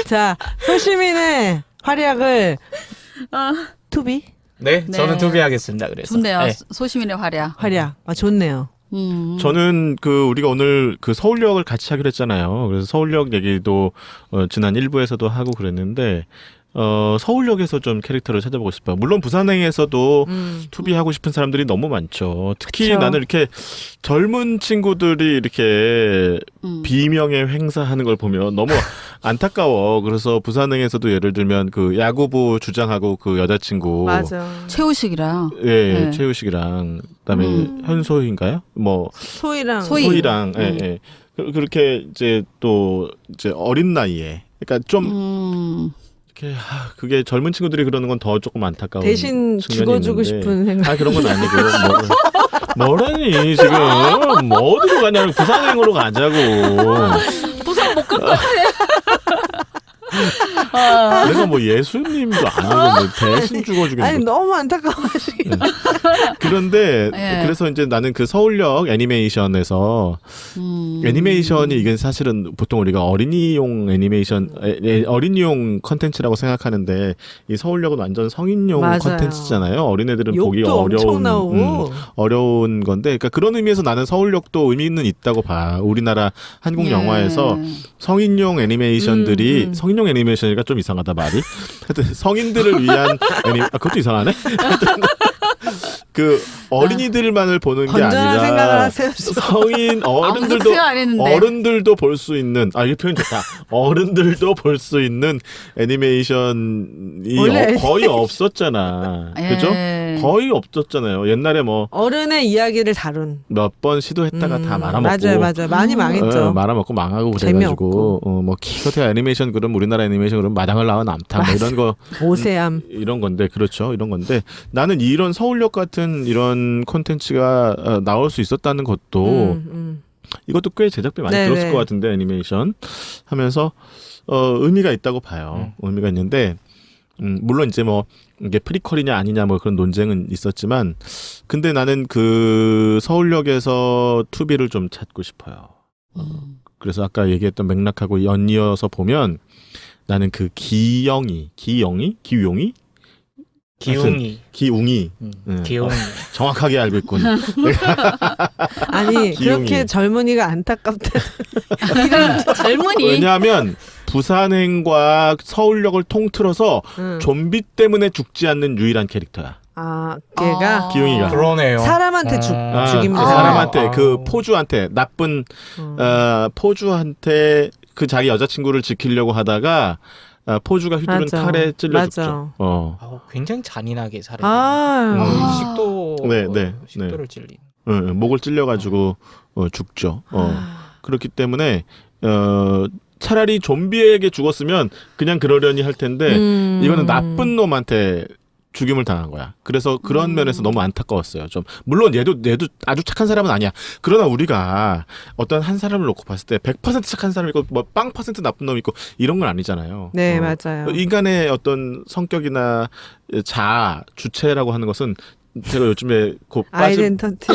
자, 소시민의 활약을 투비? 네, 저는 투비하겠습니다. 그래서 좋네요. 네. 소시민의 활약. 좋네요. 저는 우리가 오늘 서울역을 같이 하기로 했잖아요. 그래서 서울역 얘기도 지난 1부에서도 하고 그랬는데 서울역에서 좀 캐릭터를 찾아보고 싶어요. 물론 부산행에서도 투비하고 싶은 사람들이 너무 많죠. 특히 그쵸. 나는 이렇게 젊은 친구들이 이렇게 비명의 행사하는 걸 보면 너무 안타까워. 그래서 부산행에서도 예를 들면 야구부 주장하고 여자친구 맞아. 최우식이랑 네. 최우식이랑 그다음에 현소희인가요? 소희랑 예. 그렇게 이제 또 어린 나이에 그러니까 좀 그게 젊은 친구들이 그러는 건 더 조금 안타까운 대신 죽어주고 싶은 생각. 그런 건 아니고 뭐라니 지금 어디로 가냐고 부산행으로 가자고. 부산 못 갈 것 같아. 내가 예수님도 아니고 대신 죽어주겠는. 아니 너무 안타까워하시긴. 그런데 그래서 이제 나는 서울역 애니메이션에서 애니메이션이 이게 사실은 보통 우리가 어린이용 애니메이션 어린이용 컨텐츠라고 생각하는데 이 서울역은 완전 성인용 컨텐츠잖아요. 어린애들은 보기 어려운 건데 그러니까 그런 의미에서 나는 서울역도 의미는 있다고 봐. 우리나라 한국 영화에서 성인용 애니메이션들이 성인용 애니메이션이니까 좀 이상하다 말이. 하여튼 성인들을 위한 그것도 이상하네. 어린이들만을 보는 게 건전한 생각을 아니라 하세요. 성인 어른들도 볼 수 있는 이 표현 좋다. 어른들도 볼 수 있는 애니메이션이 거의 없었잖아. 그죠? 거의 없었잖아요. 옛날에 어른의 이야기를 다룬 몇 번 시도했다가 다 말아먹고 맞아요. 많이 망했죠. 말아먹고 망하고 그래가지고 기껏해야 애니메이션 그럼 우리나라 애니메이션 그럼 마당을 나와 남탕 이런 거 오세암 이런 건데 그렇죠. 이런 건데 나는 이런 서울역 같은 이런 콘텐츠가 나올 수 있었다는 것도 이것도 꽤 제작비 많이 들었을 것 같은데 애니메이션 하면서 의미가 있다고 봐요. 의미가 있는데 물론 이제 이게 프리퀄이냐 아니냐 그런 논쟁은 있었지만 근데 나는 서울역에서 투비를 좀 찾고 싶어요. 그래서 아까 얘기했던 맥락하고 연이어서 보면 나는 그 기용이 기웅이. 정확하게 알고 있군. 아니 기용이. 그렇게 젊은이가 안타깝다. 젊은이. 왜냐하면 부산행과 서울역을 통틀어서 좀비 때문에 죽지 않는 유일한 캐릭터야. 아 걔가 기용이가. 그러네요. 사람한테 죽이면 되잖아요. 사람한테 그 포주한테 나쁜 포주한테 그 자기 여자친구를 지키려고 하다가 포주가 휘두른 맞아. 칼에 찔려 맞아. 죽죠. 굉장히 잔인하게 살해요. 네. 식도를 찔린. 목을 찔려가지고 죽죠. 그렇기 때문에 차라리 좀비에게 죽었으면 그냥 그러려니 할 텐데 이거는 나쁜 놈한테 죽임을 당한 거야. 그래서 그런 면에서 너무 안타까웠어요. 좀 물론 얘도 아주 착한 사람은 아니야. 그러나 우리가 어떤 한 사람을 놓고 봤을 때 100% 착한 사람이 있고 뭐 0% 나쁜 놈이 있고 이런 건 아니잖아요. 네, 맞아요. 인간의 어떤 성격이나 자아, 주체라고 하는 것은 제가 요즘에 아이덴티티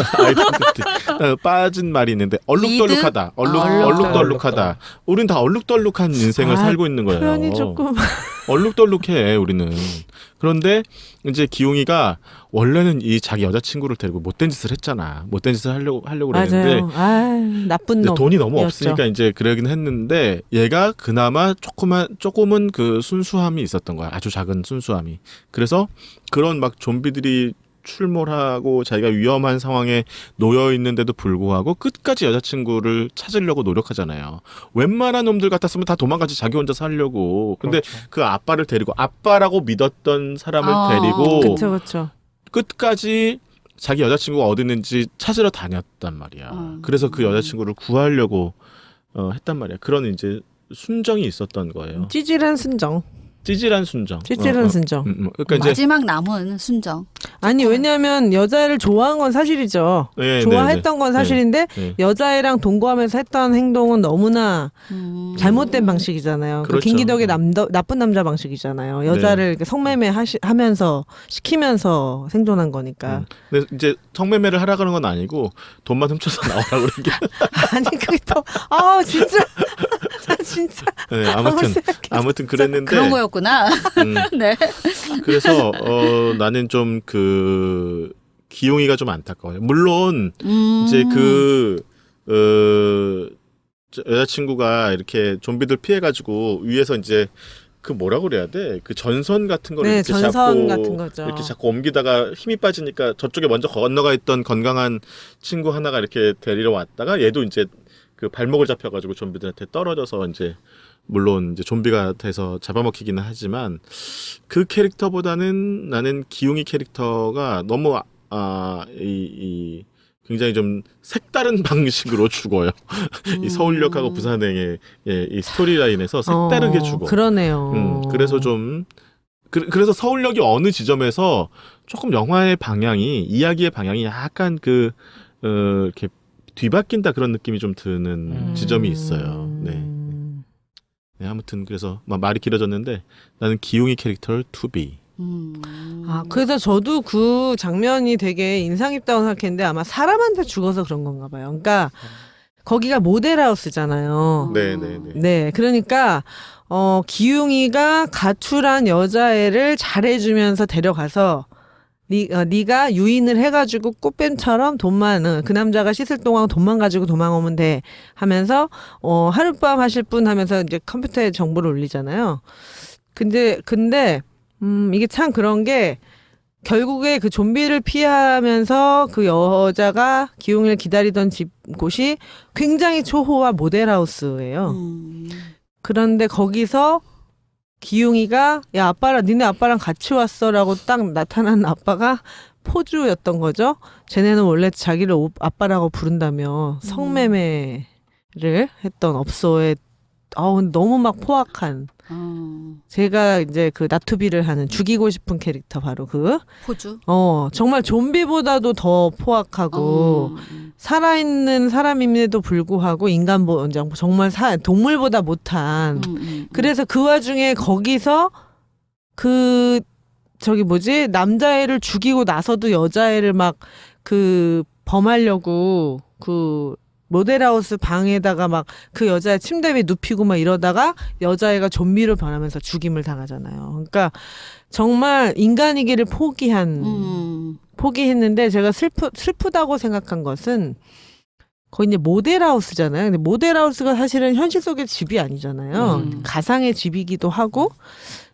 빠진 말이 있는데 얼룩덜룩하다. 얼룩덜룩하다. 우린 다 얼룩덜룩한 인생을 살고 있는 거예요. 표현이 조금 얼룩덜룩해 우리는. 그런데 이제 기용이가 원래는 이 자기 여자친구를 데리고 못된 짓을 했잖아. 못된 짓을 하려고 그랬는데 나쁜 놈. 돈이 너무 없으니까 이제 그러긴 했는데 얘가 그나마 조금은 그 순수함이 있었던 거야. 아주 작은 순수함이. 그래서 그런 막 좀비들이 출몰하고 자기가 위험한 상황에 놓여 있는데도 불구하고 끝까지 여자친구를 찾으려고 노력하잖아요. 웬만한 놈들 같았으면 다 도망가지 자기 혼자 살려고. 근데 그렇죠. 그 아빠를 데리고 아빠라고 믿었던 사람을 데리고 그렇죠. 끝까지 자기 여자친구가 어디 있는지 찾으러 다녔단 말이야. 그래서 그 여자친구를 구하려고 했단 말이야. 그런 이제 순정이 있었던 거예요. 찌질한 순정. 찌질한 순정. 순정. 그러니까 이제 마지막 남은 순정. 아니 왜냐하면 여자애를 좋아한 건 사실이죠. 좋아했던 건 사실인데 여자애랑 동거하면서 했던 행동은 너무나 잘못된 방식이잖아요. 그렇죠. 그 김기덕의 나쁜 남자 방식이잖아요. 여자를 이렇게 성매매 하면서 시키면서 생존한 거니까. 근데 이제 성매매를 하라 그런 건 아니고 돈만 훔쳐서 나오라고 그런 게. 아니 그게 또 진짜. 네, 아무튼 그랬는데 그런 거였구나. 네. 그래서 나는 좀 그 기용이가 좀 안타까워요. 물론 이제 여자친구가 이렇게 좀비들 피해가지고 위에서 이제 그 뭐라고 그래야 돼? 그 전선 같은 거를 이렇게 전선 같은 거죠. 이렇게 자꾸 옮기다가 힘이 빠지니까 저쪽에 먼저 건너가 있던 건강한 친구 하나가 이렇게 데리러 왔다가 얘도 이제 그 발목을 잡혀가지고 좀비들한테 떨어져서 이제 물론 이제 좀비가 돼서 잡아먹히기는 하지만 그 캐릭터보다는 나는 기용이 캐릭터가 너무 굉장히 좀 색다른 방식으로 죽어요. 이 서울역하고 부산행의 이 스토리라인에서 색다르게 죽어. 그러네요. 그래서 좀 그래서 서울역이 어느 지점에서 조금 영화의 방향이 이야기의 방향이 약간 이렇게 뒤바뀐다 그런 느낌이 좀 드는 지점이 있어요. 네, 아무튼 그래서 말이 길어졌는데 나는 기용이 캐릭터를 투비. 그래서 저도 그 장면이 되게 인상 깊다고 생각했는데 아마 사람한테 죽어서 그런 건가 봐요. 그러니까 거기가 모델하우스잖아요. 네. 그러니까 기용이가 가출한 여자애를 잘해주면서 데려가서 네가 유인을 해가지고 꽃뱀처럼 돈만 그 남자가 씻을 동안 돈만 가지고 도망오면 돼 하면서 하룻밤 하실 분 하면서 이제 컴퓨터에 정보를 올리잖아요. 근데 이게 참 그런 게 결국에 그 좀비를 피하면서 그 여자가 기용이를 기다리던 곳이 굉장히 초호화 모델하우스예요. 그런데 거기서 기용이가 야 니네 아빠랑 같이 왔어라고 딱 나타난 아빠가 포주였던 거죠. 쟤네는 원래 자기를 아빠라고 부른다며 성매매를 했던 업소에 너무 막 포악한 제가 이제 그 나투비를 하는 죽이고 싶은 캐릭터 바로 그 포주. 정말 좀비보다도 더 포악하고 살아있는 사람임에도 불구하고 정말 동물보다 못한 그래서 그 와중에 거기서 남자애를 죽이고 나서도 여자애를 막 범하려고 모델하우스 방에다가 막 그 여자의 침대 위에 눕히고 막 이러다가 여자애가 좀비로 변하면서 죽임을 당하잖아요. 그러니까 정말 인간이기를 포기했는데 제가 슬프다고 생각한 것은 거의 이제 모델하우스잖아요. 근데 모델하우스가 사실은 현실 속의 집이 아니잖아요. 가상의 집이기도 하고,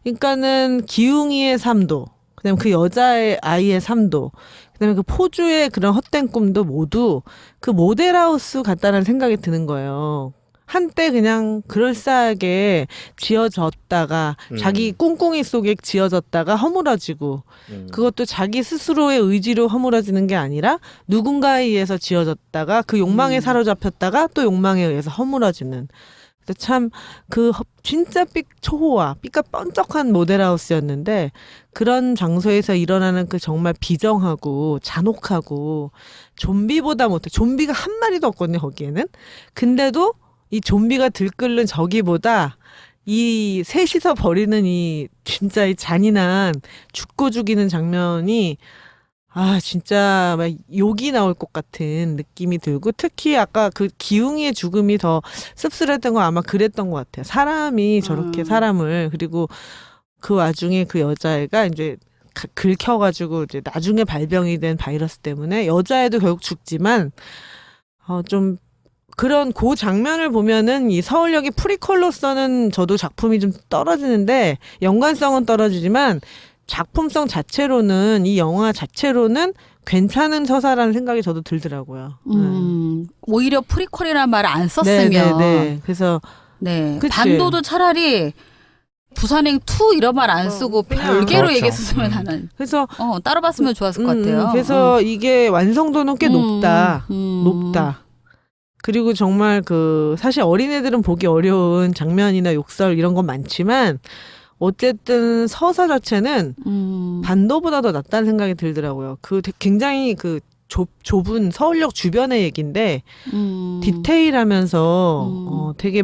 그러니까는 기웅이의 삶도, 그다음에 그 여자의 아이의 삶도, 그다음에 그 포주의 그런 헛된 꿈도 모두 그 모델하우스 같다는 생각이 드는 거예요. 한때 그냥 그럴싸하게 지어졌다가 자기 꿍꿍이 속에 지어졌다가 허물어지고 그것도 자기 스스로의 의지로 허물어지는 게 아니라 누군가에 의해서 지어졌다가 그 욕망에 사로잡혔다가 또 욕망에 의해서 허물어지는 참 그 진짜 초호화 삐까 번쩍한 모델하우스였는데 그런 장소에서 일어나는 그 정말 비정하고 잔혹하고 좀비보다 못해 좀비가 한 마리도 없거든요 거기에는. 근데도 이 좀비가 들끓는 저기보다 이 셋이서 벌이는 이 진짜 이 잔인한 죽고 죽이는 장면이 진짜 막 욕이 나올 것 같은 느낌이 들고 특히 아까 그 기웅이의 죽음이 더 씁쓸했던 건 아마 그랬던 것 같아요. 사람이 저렇게 사람을 그리고 그 와중에 그 여자애가 이제 긁혀가지고 이제 나중에 발병이 된 바이러스 때문에 여자애도 결국 죽지만 좀 그런 그 장면을 보면은 이 서울역의 프리퀄로서는 저도 작품이 좀 떨어지는데 연관성은 떨어지지만 작품성 자체로는 이 영화 자체로는 괜찮은 서사라는 생각이 저도 들더라고요. 오히려 프리퀄이라는 말을 안 썼으면 네. 그래서 그치. 반도도 차라리 부산행 2 이런 말 안 쓰고 별개로 그렇죠. 얘기했으면 하는. 그래서 따로 봤으면 좋았을 것 같아요. 그래서 이게 완성도는 꽤 높다. 그리고 정말 사실 어린애들은 보기 어려운 장면이나 욕설 이런 건 많지만 어쨌든 서사 자체는 반도보다 더 낫다는 생각이 들더라고요. 굉장히 좁은 서울역 주변의 얘기인데 디테일하면서 되게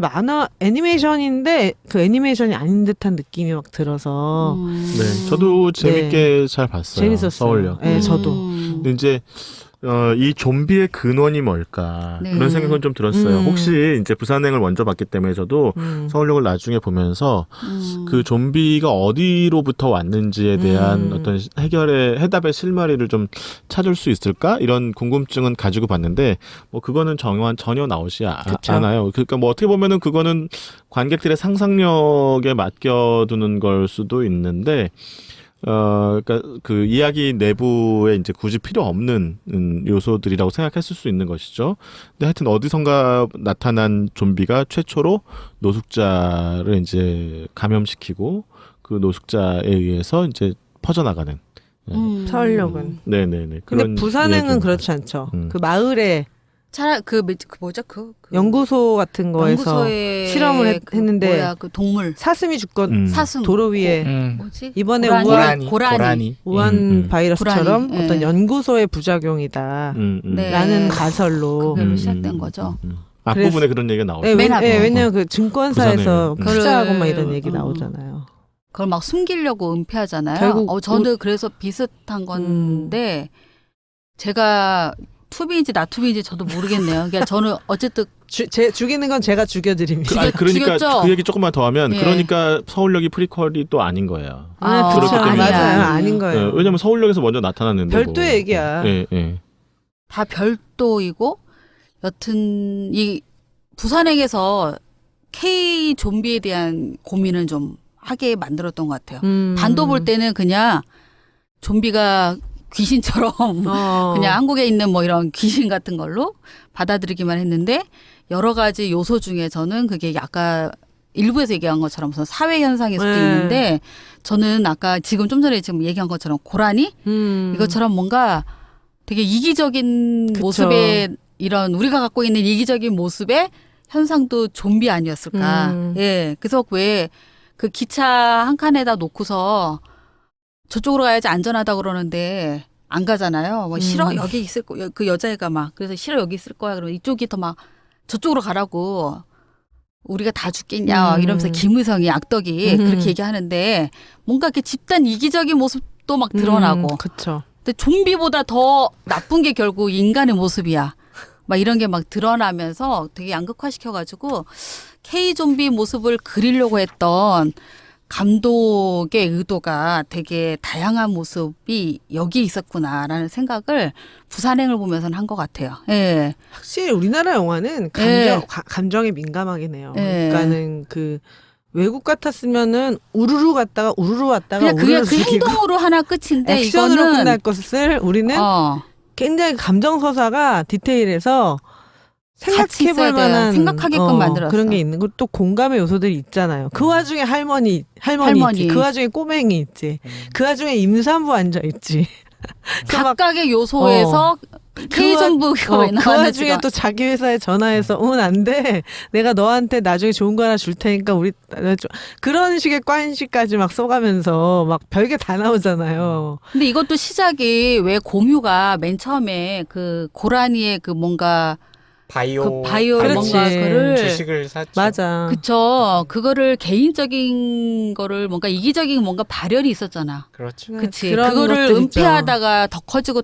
애니메이션인데 그 애니메이션이 아닌 듯한 느낌이 막 들어서 네, 저도 재밌게 잘 봤어요. 재밌었어요. 서울역. 네, 저도. 근데 이제 이 좀비의 근원이 뭘까 그런 생각은 좀 들었어요. 혹시 이제 부산행을 먼저 봤기 때문에 저도 서울역을 나중에 보면서 그 좀비가 어디로부터 왔는지에 대한 어떤 해답의 실마리를 좀 찾을 수 있을까 이런 궁금증은 가지고 봤는데 뭐 그거는 전혀 나오지 않아요. 그러니까 뭐 어떻게 보면은 그거는 관객들의 상상력에 맡겨두는 걸 수도 있는데. 그러니까 그 이야기 내부에 이제 굳이 필요 없는 요소들이라고 생각했을 수 있는 것이죠. 근데 하여튼 어디선가 나타난 좀비가 최초로 노숙자를 이제 감염시키고 그 노숙자에 의해서 이제 퍼져나가는. 서울역은. 네네네. 근데 부산행은 그렇지 않죠. 그 마을에 차라리 뭐죠? 연구소 같은 거에서 실험을 했는데 동물 사슴이 죽건 사슴 도로 위에 뭐지? 이번에 우한 바이러스처럼 고라니. 어떤 연구소의 부작용이다 라는 가설로 그걸로 시작된 거죠. 앞부분에 그런 얘기가 나오죠. 왜냐면 그 증권사에서 부산에. 투자하고 막 이런 얘기 나오잖아요. 그걸 막 숨기려고 은폐하잖아요. 결국 저는 그래서 비슷한 건데 제가 투비인지 나투비인지 저도 모르겠네요. 그러니까 저는 어쨌든 죽이는 건 제가 죽여드립니다. 그러니까 죽였죠? 그 얘기 조금만 더 하면 예. 그러니까 서울역이 프리퀄이 또 아닌 거예요. 그렇죠. 그렇기 때문에. 맞아요. 아닌 거예요. 왜냐면 서울역에서 먼저 나타났는데 별도의 얘기야. 다 별도이고 여튼 이 부산행에서 K 좀비에 대한 고민을 좀 하게 만들었던 것 같아요. 반도 볼 때는 그냥 좀비가 귀신처럼 그냥 한국에 있는 뭐 이런 귀신 같은 걸로 받아들이기만 했는데 여러 가지 요소 중에 저는 그게 아까 일부에서 얘기한 것처럼 무슨 사회 현상일 수도 있는데 저는 아까 지금 좀 전에 지금 얘기한 것처럼 고라니 이것처럼 뭔가 되게 이기적인 그쵸. 모습의 이런 우리가 갖고 있는 이기적인 모습의 현상도 좀비 아니었을까. 예. 그래서 왜 그 기차 한 칸에다 놓고서 저쪽으로 가야지 안전하다 그러는데 안 가잖아요. 뭐 싫어 여기 있을 거. 그 여자애가 막 그래서 싫어 여기 있을 거야. 그러면 이쪽이 더 막 저쪽으로 가라고. 우리가 다 죽겠냐 이러면서 김의성이 악덕이 그렇게 얘기하는데 뭔가 이렇게 집단 이기적인 모습도 막 드러나고. 그렇죠. 근데 좀비보다 더 나쁜 게 결국 인간의 모습이야. 막 이런 게 막 드러나면서 되게 양극화시켜가지고 K 좀비 모습을 그리려고 했던 감독의 의도가 되게 다양한 모습이 여기에 있었구나라는 생각을 부산행을 보면서는 한 것 같아요. 예. 확실히 우리나라 영화는 감정에 민감하긴 해요. 그러니까는 그 외국 같았으면은 우르르 갔다가 우르르 왔다가 그냥 그게 우르르 그 죽이고 행동으로 하나 끝인데 액션으로 이거는 끝날 것을 우리는 굉장히 감정 서사가 디테일해서 생각해볼 만한 생각하게끔 만들었어. 그런 게 있는 거 또 공감의 요소들이 있잖아요. 그 와중에 할머니 있지. 그 와중에 꼬맹이 있지. 그 와중에 임산부 앉아 있지. 각각의 요소에서 K정부가 그 와중에 또 자기 회사에 전화해서 안 돼. 내가 너한테 나중에 좋은 거 하나 줄 테니까 우리 그런 식의 꽌시까지 막 써가면서 막 별게 다 나오잖아요. 근데 이것도 시작이 왜 공유가 맨 처음에 그 고라니의 그 뭔가 바이오 뭔가 그를 주식을 샀죠. 맞아. 그쵸. 그거를 개인적인 거를 뭔가 이기적인 뭔가 발현이 있었잖아. 그렇죠. 그치. 그런 그거를 것들 은폐하다가 더 커지고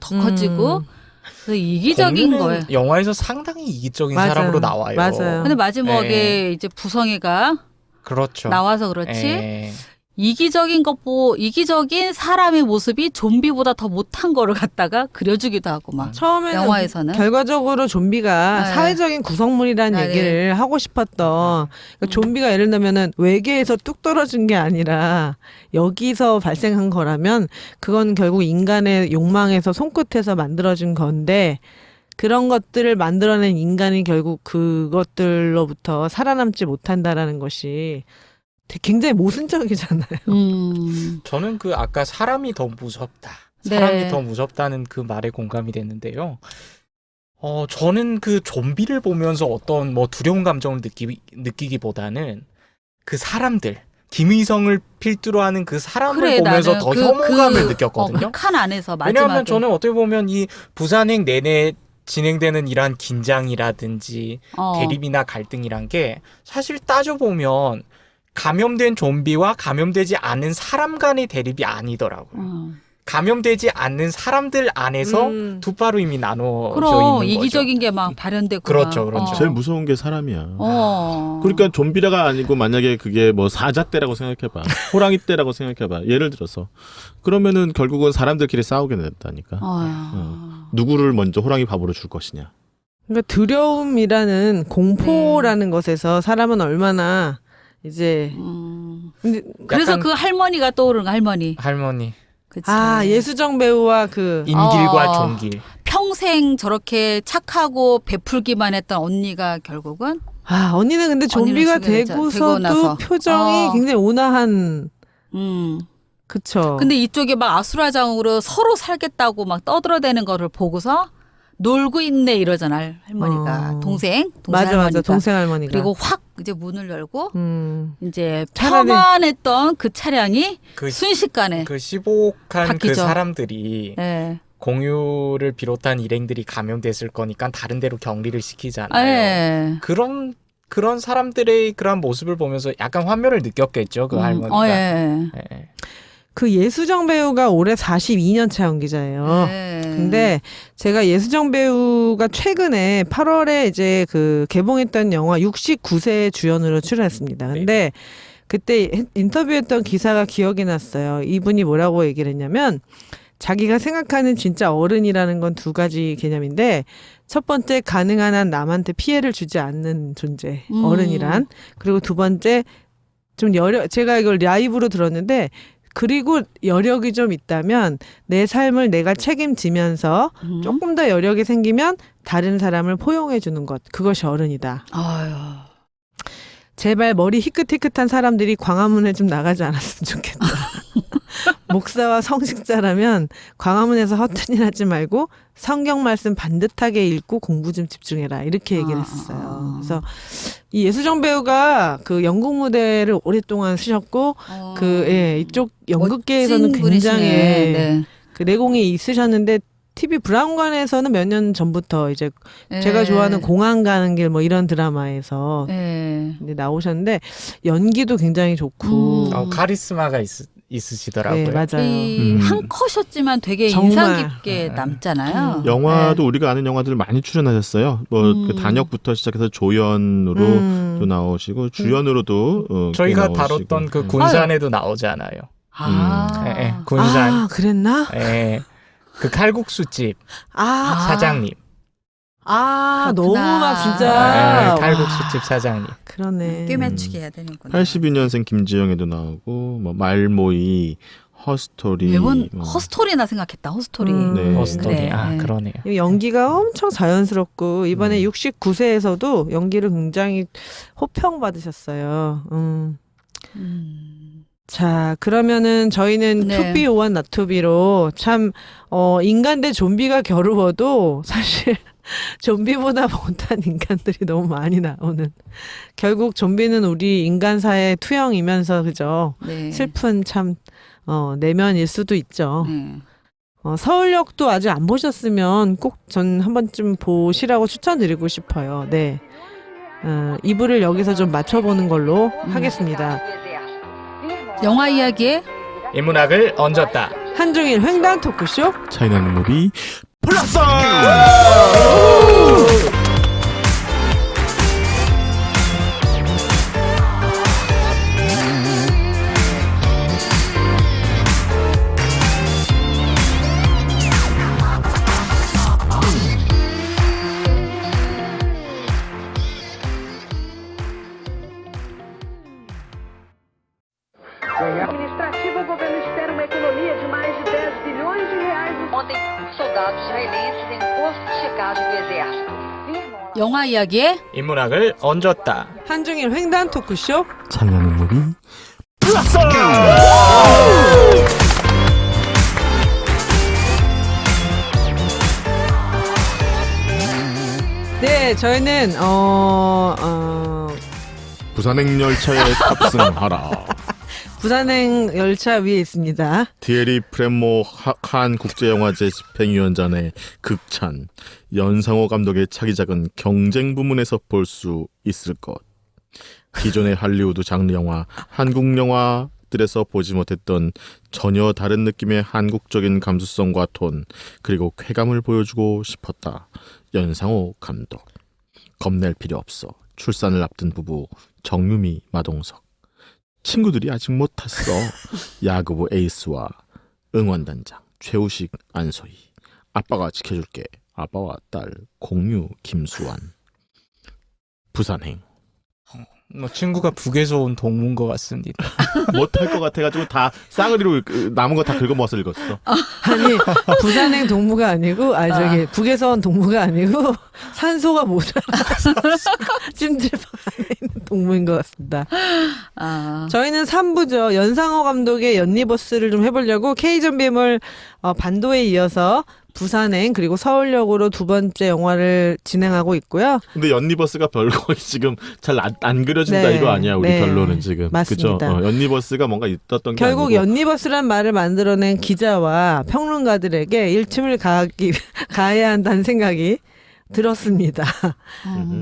그래서 이기적인 거예요. 영화에서 상당히 이기적인 맞아요. 사람으로 나와요. 맞아요. 근데 마지막에 이제 부성애가 그렇죠. 나와서 그렇지. 이기적인 사람의 모습이 좀비보다 더 못한 거를 갖다가 그려주기도 하고 막 처음에는 영화에서는 결과적으로 좀비가 사회적인 구성물이라는 얘기를 하고 싶었던 그러니까 좀비가 예를 들면은 외계에서 뚝 떨어진 게 아니라 여기서 발생한 거라면 그건 결국 인간의 욕망에서 손끝에서 만들어진 건데 그런 것들을 만들어낸 인간이 결국 그것들로부터 살아남지 못한다라는 것이 굉장히 모순적이잖아요. 저는 그 아까 사람이 더 무섭다. 네. 사람이 더 무섭다는 그 말에 공감이 됐는데요. 저는 그 좀비를 보면서 어떤 뭐 두려운 감정을 느끼기보다는 그 사람들, 김의성을 필두로 하는 그 사람을 보면서 더 혐오감을 느꼈거든요. 그 칸 안에서 마지막에. 왜냐하면 저는 어떻게 보면 이 부산행 내내 진행되는 이러한 긴장이라든지 대립이나 갈등이란 게 사실 따져보면 감염된 좀비와 감염되지 않은 사람 간의 대립이 아니더라고요. 감염되지 않는 사람들 안에서 두 파로 이미 나눠져 있는 거죠. 이기적인 게 막 발현되고. 그렇죠. 제일 무서운 게 사람이야. 그러니까 좀비라가 아니고 만약에 그게 뭐 사자떼라고 생각해봐. 호랑이 떼라고 생각해봐. 예를 들어서. 그러면은 결국은 사람들끼리 싸우게 된다니까. 누구를 먼저 호랑이 밥으로 줄 것이냐. 그러니까 두려움이라는 공포라는 것에서 사람은 얼마나 이제 근데 그래서 그 할머니가 떠오르는 할머니. 그치. 예수정 배우와 그 인길과 종길. 평생 저렇게 착하고 베풀기만 했던 언니가 결국은 언니는 근데 좀비가 되고서도 표정이 굉장히 온화한 그쵸. 근데 이쪽에 막 아수라장으로 서로 살겠다고 막 떠들어대는 거를 보고서 놀고 있네 이러잖아 할머니가 동생 맞아 동생 할머니가 그리고 확 이제 문을 열고 이제 평안했던 그 차량이 순식간에 그 시복한 바뀌죠. 그 사람들이 공유를 비롯한 일행들이 감염됐을 거니까 다른 데로 격리를 시키잖아요. 그런 사람들의 그런 모습을 보면서 약간 환멸을 느꼈겠죠 그 할머니가. 그 예수정 배우가 올해 42년 차 연기자예요. 근데 제가 예수정 배우가 최근에 8월에 이제 그 개봉했던 영화 69세 주연으로 출연했습니다. 근데 그때 인터뷰했던 기사가 기억이 났어요. 이분이 뭐라고 얘기를 했냐면 자기가 생각하는 진짜 어른이라는 건 두 가지 개념인데 첫 번째 가능한 한 남한테 피해를 주지 않는 존재 어른이란 그리고 두 번째 좀 제가 이걸 라이브로 들었는데 그리고 여력이 좀 있다면 내 삶을 내가 책임지면서 조금 더 여력이 생기면 다른 사람을 포용해 주는 것. 그것이 어른이다. 제발 머리 희끗희끗한 사람들이 광화문에 좀 나가지 않았으면 좋겠다. 목사와 성직자라면 광화문에서 허튼일 하지 말고 성경 말씀 반듯하게 읽고 공부 좀 집중해라. 이렇게 얘기를 했었어요. 그래서 이 예수정 배우가 그 연극 무대를 오랫동안 쓰셨고 이쪽 연극계에서는 굉장히 그 내공이 있으셨는데 TV 브라운관에서는 몇 년 전부터 이제 제가 좋아하는 공항 가는 길 뭐 이런 드라마에서 나오셨는데 연기도 굉장히 좋고 카리스마가 있으시더라고요. 네, 맞아요. 한 컷이었지만 되게 정말. 인상 깊게 남잖아요. 영화도 우리가 아는 영화들 많이 출연하셨어요. 뭐 그 단역부터 시작해서 조연으로 도 나오시고 주연으로도 저희가 꽤 다뤘던 그 군산에도 나오잖아요. 군산. 아, 그랬나? 그 칼국수집 아, 사장님. 아, 그렇구나. 너무 막 진짜. 칼국수집 사장님. 그러네. 꽤 맞추게 해야 되는구나. 82년생 김지영에도 나오고 뭐 말모이, 허스토리. 매번 허스토리나 생각했다. 허스토리. 네. 허스토리. 그래. 그러네요. 연기가 엄청 자연스럽고 이번에 69세에서도 연기를 굉장히 호평받으셨어요. 자, 그러면은 저희는 네. 투비 오한 나투비로 참 인간 대 좀비가 겨루어도 사실 좀비보다 못한 인간들이 너무 많이 나오는, 결국 좀비는 우리 인간사의 투영이면서 그죠? 네. 슬픈 참 내면일 수도 있죠. 서울역도 아직 안 보셨으면 꼭 전 한 번쯤 보시라고 추천드리고 싶어요. 네. 2부를 여기서 좀 맞춰보는 걸로 하겠습니다. 영화 이야기에 인문학을 얹었다. 한중일 횡단 토크쇼. 차이나는 무비 플러스. Administrativo, o governo espera uma economia de mais de 10 bilhões de reais. Ontem, soldados israelenses em posto de checagem do exército. 영화 이야기에 인문학을 얹었다. 한중일 횡단 토크쇼. 차이나는 무비 플러스. 네, 저희는 부산행 열차에 탑승하라. 부산행 열차 위에 있습니다. 디에리 프레모 칸 국제영화제 집행위원장의 극찬, 연상호 감독의 차기작은 경쟁 부문에서 볼 수 있을 것. 기존의 할리우드 장르 영화, 한국 영화들에서 보지 못했던 전혀 다른 느낌의 한국적인 감수성과 톤, 그리고 쾌감을 보여주고 싶었다. 연상호 감독. 겁낼 필요 없어. 출산을 앞둔 부부 정유미, 마동석. 친구들이 아직 못 탔어. 야구부 에이스와 응원단장 최우식, 안소희. 아빠가 지켜줄게. 아빠와 딸 공유, 김수환. 부산행. 뭐 친구가 북에서 온 동무인 것 같습니다. 못할 것 같아가지고 다 싸그리로 남은 거 다 긁어모아서 읽었어. 아니, 부산행 동무가 아니고, 북에서 온 동무가 아니고, 산소가 모자라. 찜질방 안에 있는 동무인 것 같습니다. 저희는 3부죠. 연상호 감독의 연니버스를 좀 해보려고 K좀비물 반도에 이어서 부산행 그리고 서울역으로 두 번째 영화를 진행하고 있고요. 근데 연니버스가 별거 지금 잘 안 그려진다 네, 이거 아니야 우리 네. 결론은 지금. 맞습니다. 그죠? 연니버스가 뭔가 있었던 게 결국 아니고. 연니버스란 말을 만들어낸 기자와 평론가들에게 일침을 가해야 한다는 생각이 들었습니다.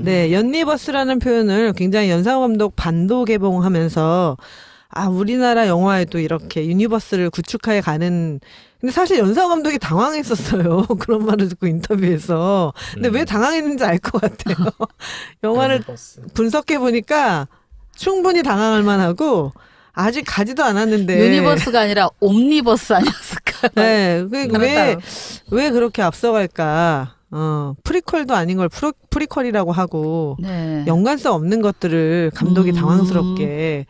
네, 연니버스라는 표현을 굉장히 연상호 감독 반도 개봉하면서 우리나라 영화에 또 이렇게 유니버스를 구축해 가는. 근데 사실 연상호 감독이 당황했었어요. 그런 말을 듣고 인터뷰에서. 근데 왜 당황했는지 알 것 같아요. 영화를 분석해 보니까 충분히 당황할 만하고 아직 가지도 않았는데. 유니버스가 아니라 옴니버스 아니었을까요? 네, 왜 그렇게 앞서갈까? 프리퀄도 아닌 걸 프리퀄이라고 하고 네. 연관성 없는 것들을 감독이 당황스럽게.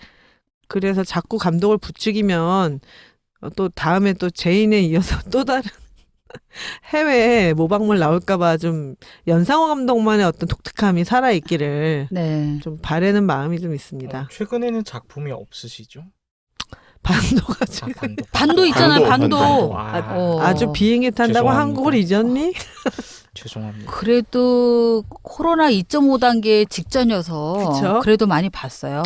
그래서 자꾸 감독을 부추기면 또 다음에 또 제인에 이어서 또 다른 해외 모박물 나올까봐 좀 연상호 감독만의 어떤 독특함이 살아있기를 네. 좀 바라는 마음이 좀 있습니다. 최근에는 작품이 없으시죠? 반도가 지금 반도 있잖아요. 반도. 아주 비행기 탄다고 죄송합니다. 한국을 잊었니? 죄송합니다. 그래도 코로나 2.5단계 직전이어서 그쵸? 그래도 많이 봤어요.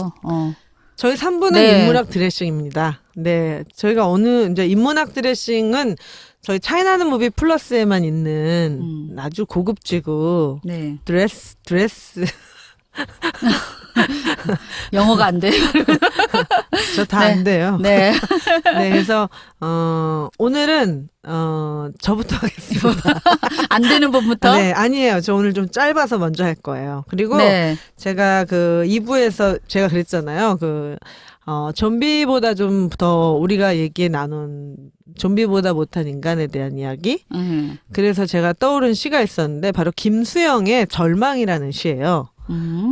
저희 3부는 네. 인문학 드레싱입니다. 네. 저희가 이제 인문학 드레싱은 저희 차이나는 무비 플러스에만 있는 아주 고급지고 네. 드레스. 영어가 안 돼. 저 다 안 돼요. 네. 네, 그래서 오늘은 저부터 하겠습니다. 안 되는 분부터. 네, 아니에요. 저 오늘 좀 짧아서 먼저 할 거예요. 그리고 네. 제가 그 2부에서 제가 그랬잖아요. 좀비보다 좀 더 우리가 나눈 좀비보다 못한 인간에 대한 이야기. 그래서 제가 떠오른 시가 있었는데 바로 김수영의 절망이라는 시예요.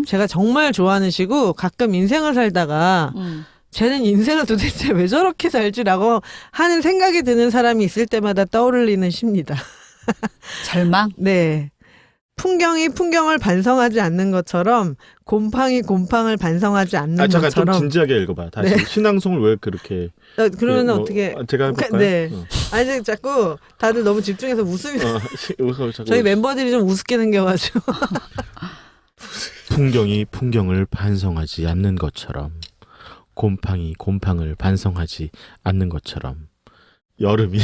제가 정말 좋아하는 시고 가끔 인생을 살다가 쟤는 인생을 도대체 왜 저렇게 살지라고 하는 생각이 드는 사람이 있을 때마다 떠올리는 시입니다. 절망? 네. 풍경이 풍경을 반성하지 않는 것처럼 곰팡이 곰팡을 반성하지 않는 잠깐 것처럼. 좀 진지하게 읽어봐. 다시 네. 신앙송을 왜 그렇게? 그러면 어떻게? 제가 해볼까요? 네. 아니 자꾸 다들 너무 집중해서 웃음이. 저희 멤버들이 좀 우습게 생겨가지고. 풍경이 풍경을 반성하지 않는 것처럼, 곰팡이 곰팡을 반성하지 않는 것처럼, 여름이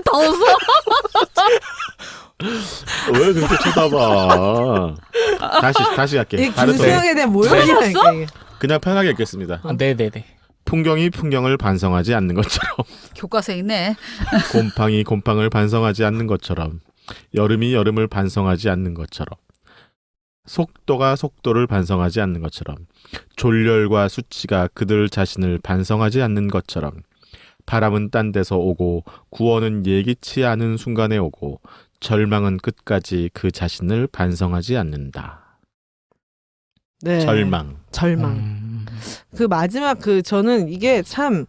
더워서? 왜 그렇게 쳐다봐? 다시 할게. 김수영에 대한 모욕이라니까 이게. 그냥 편하게 읽겠습니다. 네네네. 풍경이 풍경을 반성하지 않는 것처럼, 교과서이네. 곰팡이 곰팡을 반성하지 않는 것처럼, 여름이 여름을 반성하지 않는 것처럼, 속도가 속도를 반성하지 않는 것처럼, 졸렬과 수치가 그들 자신을 반성하지 않는 것처럼, 바람은 딴 데서 오고 구원은 예기치 않은 순간에 오고 절망은 끝까지 그 자신을 반성하지 않는다. 네. 절망. 그 마지막 저는 이게 참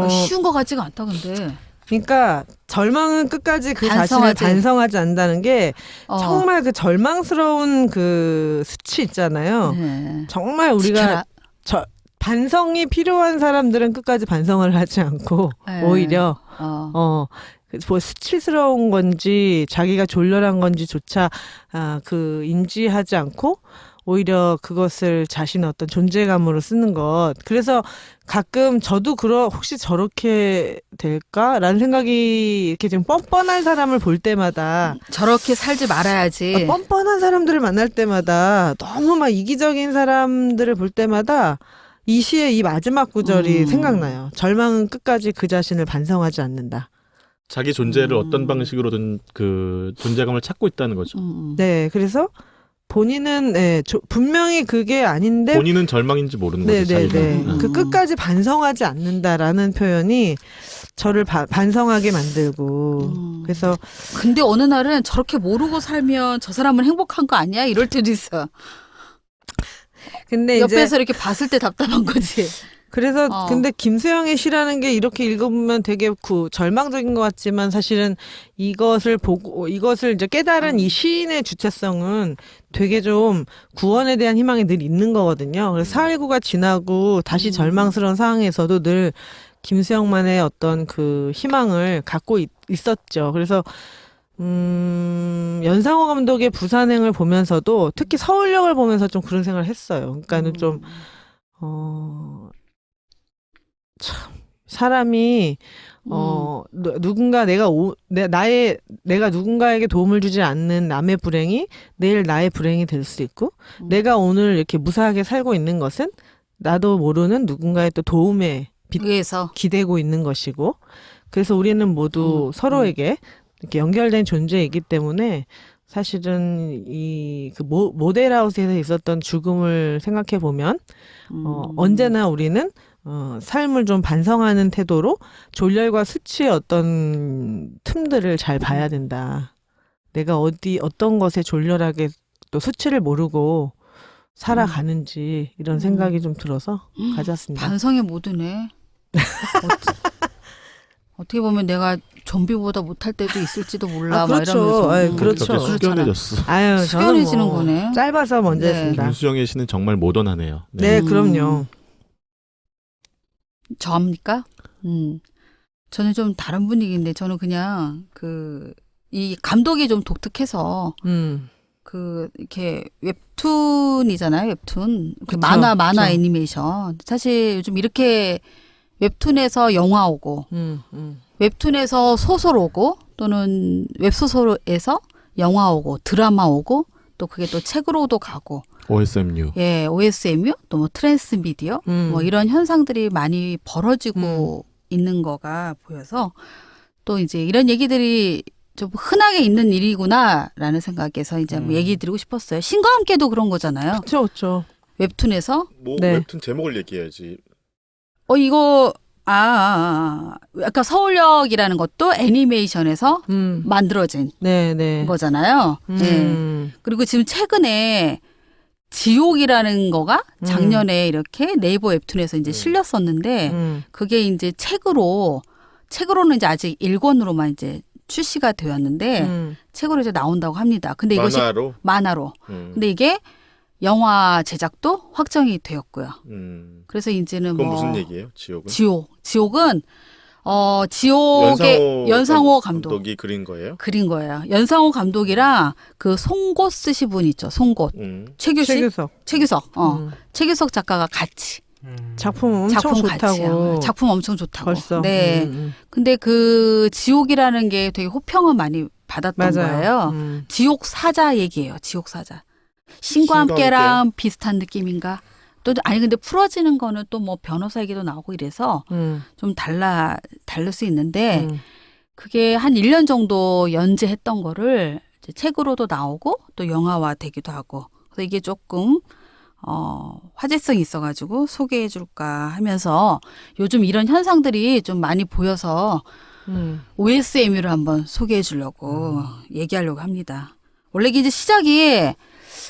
쉬운 것 같지가 않다 근데. 그러니까 절망은 끝까지 그 자신을 반성하지 않는다는 게 정말 그 절망스러운 그 수치 있잖아요. 네. 정말 우리가 반성이 필요한 사람들은 끝까지 반성을 하지 않고 네. 오히려 뭐 수치스러운 건지 자기가 졸렬한 건지조차 인지하지 않고 오히려 그것을 자신의 어떤 존재감으로 쓰는 것. 그래서 가끔 저도 혹시 저렇게 될까라는 생각이 이렇게 좀 뻔뻔한 사람을 볼 때마다 저렇게 살지 말아야지. 뻔뻔한 사람들을 만날 때마다 너무 막 이기적인 사람들을 볼 때마다 이 시의 이 마지막 구절이 생각나요. 절망은 끝까지 그 자신을 반성하지 않는다. 자기 존재를 어떤 방식으로든 그 존재감을 찾고 있다는 거죠. 네, 그래서 본인은 분명히 그게 아닌데 본인은 절망인지 모르는 거죠. 자기가. 그 끝까지 반성하지 않는다라는 표현이 저를 반성하게 만들고 그래서 근데 어느 날은 저렇게 모르고 살면 저 사람은 행복한 거 아니야? 이럴 때도 있어. 근데 옆에서 이제 이렇게 봤을 때 답답한 거지. 그래서 근데 김수영의 시라는 게 이렇게 읽어보면 되게 절망적인 것 같지만 사실은 이것을 이제 깨달은 이 시인의 주체성은 되게 좀 구원에 대한 희망이 늘 있는 거거든요. 그래서 4.19가 지나고 다시 절망스러운 상황에서도 늘 김수영만의 어떤 그 희망을 갖고 있었죠. 그래서 연상호 감독의 부산행을 보면서도 특히 서울역을 보면서 좀 그런 생각을 했어요. 그러니까는 좀 참 사람이 누군가 내가 누군가에게 도움을 주지 않는 남의 불행이 내일 나의 불행이 될 수 있고 내가 오늘 이렇게 무사하게 살고 있는 것은 나도 모르는 누군가의 또 도움에 위해서 기대고 있는 것이고 그래서 우리는 모두 서로에게 이렇게 연결된 존재이기 때문에 사실은 그 모델하우스에서 있었던 죽음을 생각해 보면 언제나 우리는 삶을 좀 반성하는 태도로 졸렬과 수치의 어떤 틈들을 잘 봐야 된다. 내가 어떤 것에 졸렬하게 또 수치를 모르고 살아가는지 이런 생각이 좀 들어서 가졌습니다. 반성의 모드네. 어떻게 보면 내가 좀비보다 못할 때도 있을지도 몰라. 그렇죠. 그렇죠. 숙연해졌어. 숙연해지는 거네. 짧아서 먼저 했습니다. 김수영의 시는 정말 모던하네요. 네, 그럼요. 저합니까? 저는 좀 다른 분위기인데 저는 그냥 이 감독이 좀 독특해서 이렇게 웹툰이잖아요. 웹툰. 그쵸, 만화 그쵸. 애니메이션. 사실 요즘 이렇게 웹툰에서 영화 오고 웹툰에서 소설 오고 또는 웹소설에서 영화 오고 드라마 오고 또 그게 또 책으로도 가고 OSMU. 예, OSMU, 또 뭐 트랜스미디어, 뭐 이런 현상들이 많이 벌어지고 있는 거가 보여서 또 이제 이런 얘기들이 좀 흔하게 있는 일이구나라는 생각에서 이제 뭐 얘기 드리고 싶었어요. 신과 함께도 그런 거잖아요. 그렇죠. 웹툰에서 네. 웹툰 제목을 얘기해야지. 이거 아까 서울역이라는 것도 애니메이션에서 만들어진 거잖아요. 네. 그리고 지금 최근에 지옥이라는 거가 작년에 이렇게 네이버 웹툰에서 이제 실렸었는데 그게 이제 책으로는 이제 아직 1권으로만 이제 출시가 되었는데 책으로 이제 나온다고 합니다. 근데 이것이 만화로. 근데 이게 영화 제작도 확정이 되었고요. 그래서 이제는 그건 무슨 얘기예요? 지옥은? 지옥은 지옥의 연상호 감독이 그린 거예요? 그린 거예요. 연상호 감독이랑 그 송곳 쓰신 분 있죠. 송곳. 최규석. 최규석 작가가 같이 작품 엄청 좋다고. 작품 엄청 좋다고. 벌써. 네. 근데 그 지옥이라는 게 되게 호평을 많이 받았던 거예요. 지옥 사자 얘기예요. 지옥 사자. 신과 함께랑 비슷한 느낌인가? 또 아니 근데 풀어지는 거는 또 뭐 변호사 얘기도 나오고 이래서 좀 다를 수 있는데 그게 한 1년 정도 연재했던 거를 이제 책으로도 나오고 또 영화화 되기도 하고 그래서 이게 조금 화제성이 있어가지고 소개해 줄까 하면서 요즘 이런 현상들이 좀 많이 보여서 OSMU를 한번 소개해 주려고 얘기하려고 합니다. 원래 이제 시작이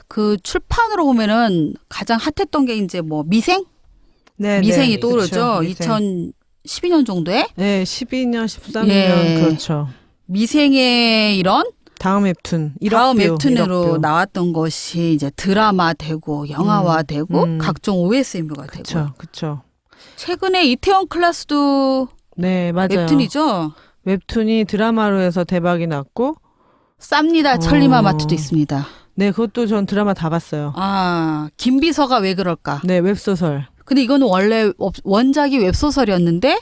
그 출판으로 보면은 가장 핫했던 게 이제 뭐 미생이 떠오르죠. 미생. 2012년 정도에. 네, 12년, 13년 그렇죠. 미생의 이런 다음 웹툰으로 일억뷰. 나왔던 것이 이제 드라마 되고 영화화 되고 각종 OSMU가 되고. 그렇죠. 최근에 이태원 클라스도 네, 맞아요. 웹툰이죠. 웹툰이 드라마로 해서 대박이 났고 쌉니다. 천리마마트도 있습니다. 네, 그것도 전 드라마 다 봤어요. 김비서가 왜 그럴까? 네, 웹소설. 근데 이거는 원래 원작이 웹소설이었는데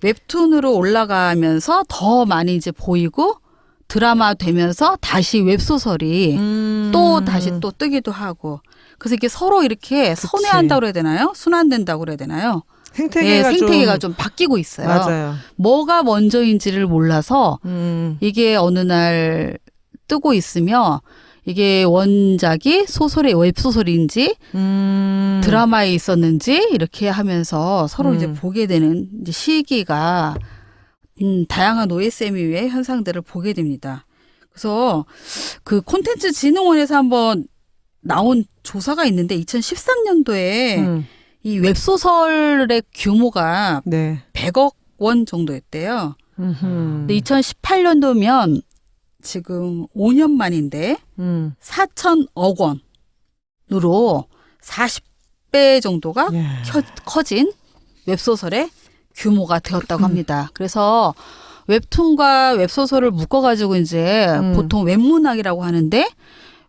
웹툰으로 올라가면서 더 많이 이제 보이고 드라마 되면서 다시 웹소설이 또 다시 또 뜨기도 하고 그래서 이게 서로 이렇게 선회한다고 그래야 되나요? 순환된다고 그래야 되나요? 생태계가 좀 바뀌고 있어요. 맞아요. 뭐가 먼저인지를 몰라서 이게 어느 날 뜨고 있으며 이게 원작이 소설의 웹소설인지 드라마에 있었는지 이렇게 하면서 서로 이제 보게 되는 이제 시기가 다양한 OSMU의 현상들을 보게 됩니다. 그래서 그 콘텐츠 진흥원에서 한번 나온 조사가 있는데 2013년도에 이 웹소설의 규모가 100억 원 정도였대요. 근데 2018년도면 지금 5년 만인데 4천억 원으로 40배 정도가 커진 웹소설의 규모가 되었다고 합니다. 그래서 웹툰과 웹소설을 묶어가지고 이제 보통 웹문학이라고 하는데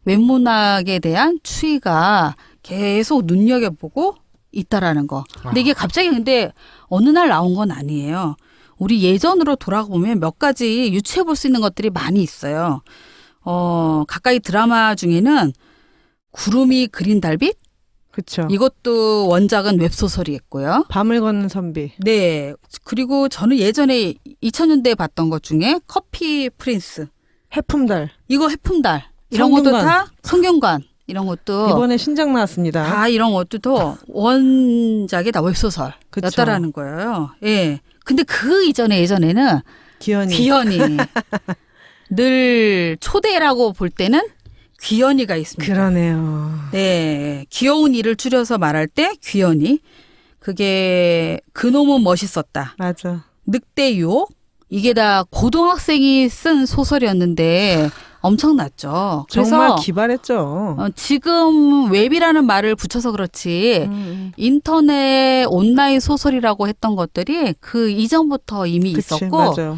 웹문학에 대한 추이가 계속 눈여겨보고 있다라는 거. 근데 이게 갑자기 근데 어느 날 나온 건 아니에요. 우리 예전으로 돌아보면 몇 가지 유추해 볼 수 있는 것들이 많이 있어요. 가까이 드라마 중에는 구름이 그린 달빛? 그렇죠. 이것도 원작은 웹소설이었고요. 밤을 걷는 선비. 네. 그리고 저는 예전에 2000년대에 봤던 것 중에 커피 프린스. 해품달. 이거 해품달. 이런 것도 다 성균관. 이런 것도 이번에 신작 나왔습니다. 다 이런 것도 원작이 다 웹소설이었다라는 거예요. 예. 근데 그 예전에는 귀현이 늘 초대라고 볼 때는 귀현이가 있습니다. 그러네요. 네. 귀여운 이를 줄여서 말할 때 귀현이. 그게 그놈은 멋있었다. 맞아. 늑대 유혹. 이게 다 고등학생이 쓴 소설이었는데 엄청났죠. 그래서 정말 기발했죠. 지금 웹이라는 말을 붙여서 그렇지 인터넷 온라인 소설이라고 했던 것들이 그 이전부터 이미 있었고 맞아요.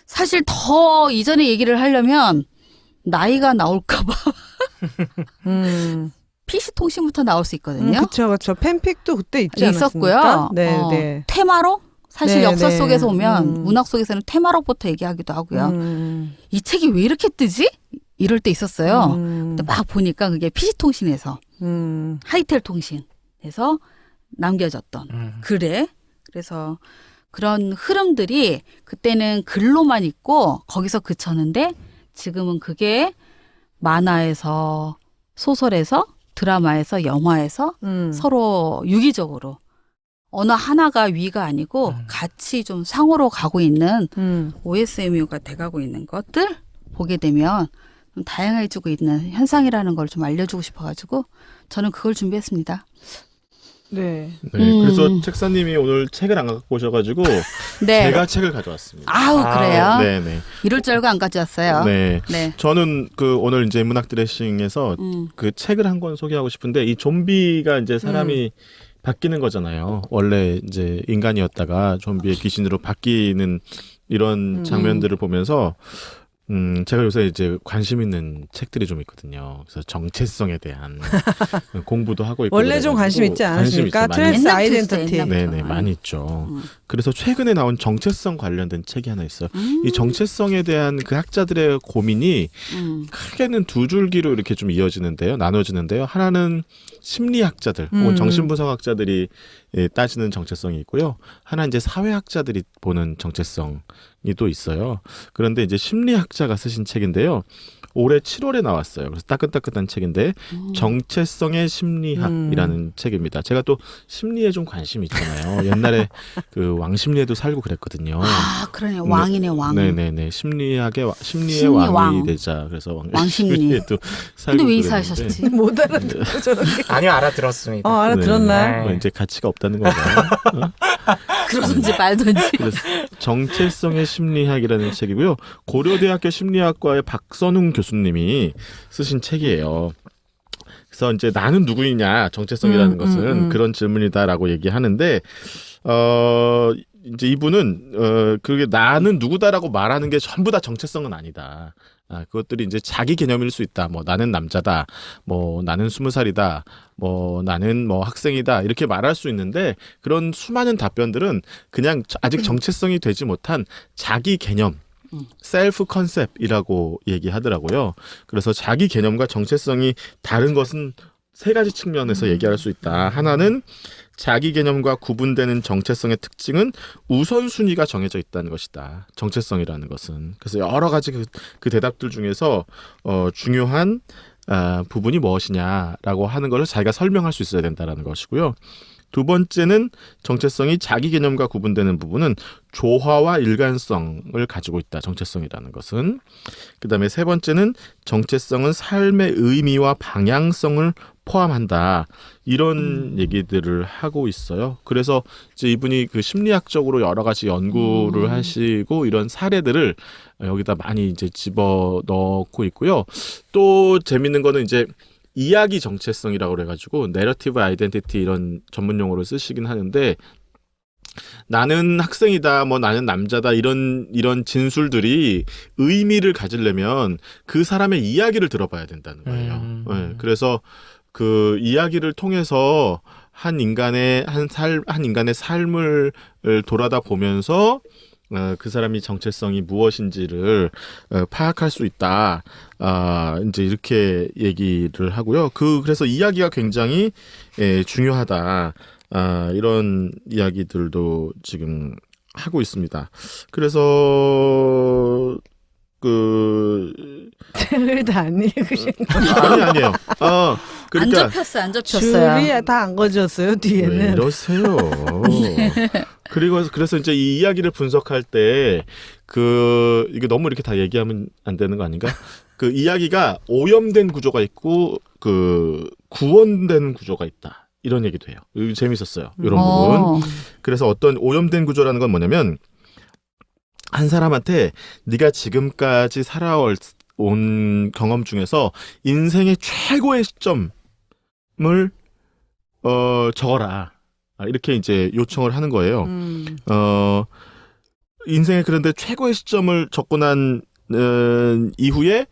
사실 더 이전에 얘기를 하려면 나이가 나올까 봐 PC통신부터 나올 수 있거든요. 그렇죠. 팬픽도 그때 있지 않았습니까? 있었고요. 네. 테마로? 사실 네, 역사 네. 속에서 오면 문학 속에서는 테마록부터 얘기하기도 하고요. 이 책이 왜 이렇게 뜨지? 이럴 때 있었어요. 근데 막 보니까 그게 PC통신에서 하이텔 통신에서 남겨졌던 글에 그래서 그런 흐름들이 그때는 글로만 있고 거기서 그쳤는데 지금은 그게 만화에서 소설에서 드라마에서 영화에서 서로 유기적으로 어느 하나가 위가 아니고 같이 좀 상호로 가고 있는 OSMU가 돼가고 있는 것들 보게 되면 좀 다양해지고 있는 현상이라는 걸 좀 알려주고 싶어가지고 저는 그걸 준비했습니다. 네. 네, 그래서 책사님이 오늘 책을 안 갖고 오셔가지고 네. 제가 책을 가져왔습니다. 아우 그래요? 네네. 이럴 줄 알고 안 가져왔어요. 네. 네. 저는 그 오늘 이제 문학 드레싱에서 그 책을 한 권 소개하고 싶은데 이 좀비가 이제 사람이 바뀌는 거잖아요. 원래 이제 인간이었다가 좀비의 귀신으로 바뀌는 이런 장면들을 보면서 제가 요새 이제 관심 있는 책들이 좀 있거든요. 그래서 정체성에 대한 공부도 하고 있고. 원래 좀 관심 있지 않으십니까? 트랜스 아이덴티티. 네네, 많이 있죠. 그래서 최근에 나온 정체성 관련된 책이 하나 있어요. 이 정체성에 대한 그 학자들의 고민이 크게는 두 줄기로 이렇게 좀 이어지는데요. 나눠지는데요. 하나는 심리학자들 혹은 정신분석학자들이 따지는 정체성이 있고요. 하나 이제 사회학자들이 보는 정체성이 또 있어요. 그런데 이제 심리학자가 쓰신 책인데요. 올해 7월에 나왔어요. 그래서 따끈따끈한 책인데 정체성의 심리학이라는 책입니다. 제가 또 심리에 좀 관심이 있잖아요. 옛날에 그 왕심리에도 살고 그랬거든요. 아 그러네 왕이네 왕. 네네네 심리의 심리 왕이 왕. 되자. 그래서 왕심리에도 왕심리에도 살고 근데 왜 그랬는데. 이사하셨지? 못 알아듣고 저렇게. 아니요, 알아들었습니다. 알아들었나요? 뭐 이제 가치가 없다는 건가요? 그러든지 말든지. 그래서 정체성의 심리학이라는 책이고요. 고려대학교 심리학과의 박선웅 교수님이 쓰신 책이에요. 그래서 이제 나는 누구이냐 정체성이라는 것은 그런 질문이다라고 얘기하는데 이제 이분은 그게 나는 누구다라고 말하는 게 전부 다 정체성은 아니다. 그것들이 이제 자기 개념일 수 있다. 뭐 나는 남자다. 뭐 나는 20살이다. 뭐 나는 뭐 학생이다. 이렇게 말할 수 있는데 그런 수많은 답변들은 그냥 아직 정체성이 되지 못한 자기 개념. 셀프 컨셉이라고 얘기하더라고요. 그래서 자기 개념과 정체성이 다른 것은 세 가지 측면에서 얘기할 수 있다. 하나는 자기 개념과 구분되는 정체성의 특징은 우선순위가 정해져 있다는 것이다. 정체성이라는 것은. 그래서 여러 가지 그 대답들 중에서 중요한 부분이 무엇이냐라고 하는 것을 자기가 설명할 수 있어야 된다는 것이고요. 두 번째는 정체성이 자기 개념과 구분되는 부분은 조화와 일관성을 가지고 있다. 정체성이라는 것은. 그다음에 세 번째는 정체성은 삶의 의미와 방향성을 포함한다. 이런 얘기들을 하고 있어요. 그래서 이제 이분이 그 심리학적으로 여러 가지 연구를 하시고 이런 사례들을 여기다 많이 이제 집어 넣고 있고요. 또 재밌는 거는 이제 이야기 정체성이라고 그래가지고 내러티브 아이덴티티 이런 전문 용어를 쓰시긴 하는데 나는 학생이다, 뭐 나는 남자다 이런 진술들이 의미를 가지려면 그 사람의 이야기를 들어봐야 된다는 거예요. 네, 그래서 그 이야기를 통해서 한 인간의 삶을 돌아다 보면서 그 사람이 정체성이 무엇인지를 파악할 수 있다. 이제 이렇게 얘기를 하고요. 그래서 이야기가 굉장히 중요하다. 이런 이야기들도 지금 하고 있습니다. 그래서 책을 다 안 읽으신 거 아니에요. 그러니까 안 접혔어요. 줄이 다 안 거졌어요 뒤에는. 왜 이러세요? 그래서 이제 이 이야기를 분석할 때 이게 너무 이렇게 다 얘기하면 안 되는 거 아닌가? 그 이야기가 오염된 구조가 있고 구원된 구조가 있다. 이런 얘기도 해요. 이거 재밌었어요. 이런 부분. 그래서 어떤 오염된 구조라는 건 뭐냐면 한 사람한테 네가 지금까지 살아온 경험 중에서 인생의 최고의 시점을 적어라. 이렇게 이제 요청을 하는 거예요. 인생의 그런데 최고의 시점을 적고 난 이후에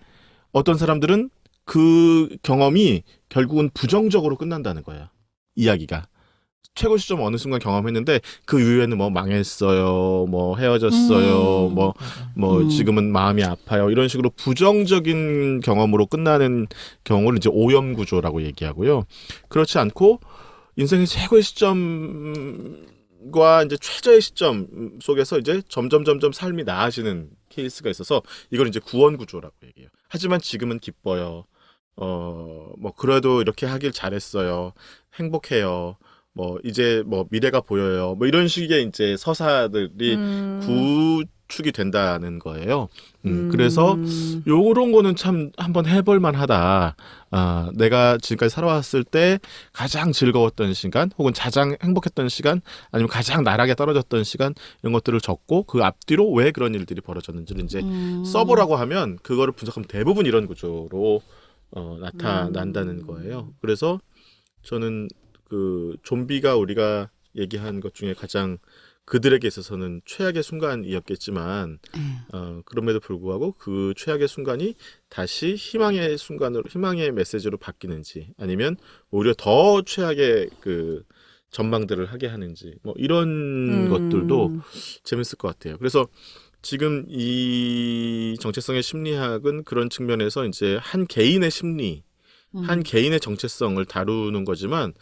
어떤 사람들은 그 경험이 결국은 부정적으로 끝난다는 거예요. 이야기가. 최고 시점 어느 순간 경험했는데 그 이후에는 뭐 망했어요, 뭐 헤어졌어요, 뭐 지금은 마음이 아파요 이런 식으로 부정적인 경험으로 끝나는 경우를 이제 오염 구조라고 얘기하고요. 그렇지 않고 인생의 최고의 시점과 이제 최저의 시점 속에서 이제 점점 삶이 나아지는 케이스가 있어서 이걸 이제 구원 구조라고 얘기해요. 하지만 지금은 기뻐요. 뭐 그래도 이렇게 하길 잘했어요. 행복해요. 뭐 이제 뭐 미래가 보여요. 뭐 이런 식의 이제 서사들이 구축이 된다는 거예요. 그래서 요런 거는 참 한번 해볼 만하다. 내가 지금까지 살아왔을 때 가장 즐거웠던 시간, 혹은 가장 행복했던 시간, 아니면 가장 나락에 떨어졌던 시간 이런 것들을 적고 그 앞뒤로 왜 그런 일들이 벌어졌는지를 이제 써보라고 하면 그거를 분석하면 대부분 이런 구조로 나타난다는 거예요. 그래서 저는 그 좀비가 우리가 얘기한 것 중에 가장 그들에게 있어서는 최악의 순간이었겠지만 그럼에도 불구하고 그 최악의 순간이 다시 희망의 순간으로, 희망의 메시지로 바뀌는지, 아니면 오히려 더 최악의 그 전망들을 하게 하는지, 뭐 이런 것들도 재밌을 것 같아요. 그래서 지금 이 정체성의 심리학은 그런 측면에서 이제 한 개인의 심리, 한 개인의 정체성을 다루는 거지만,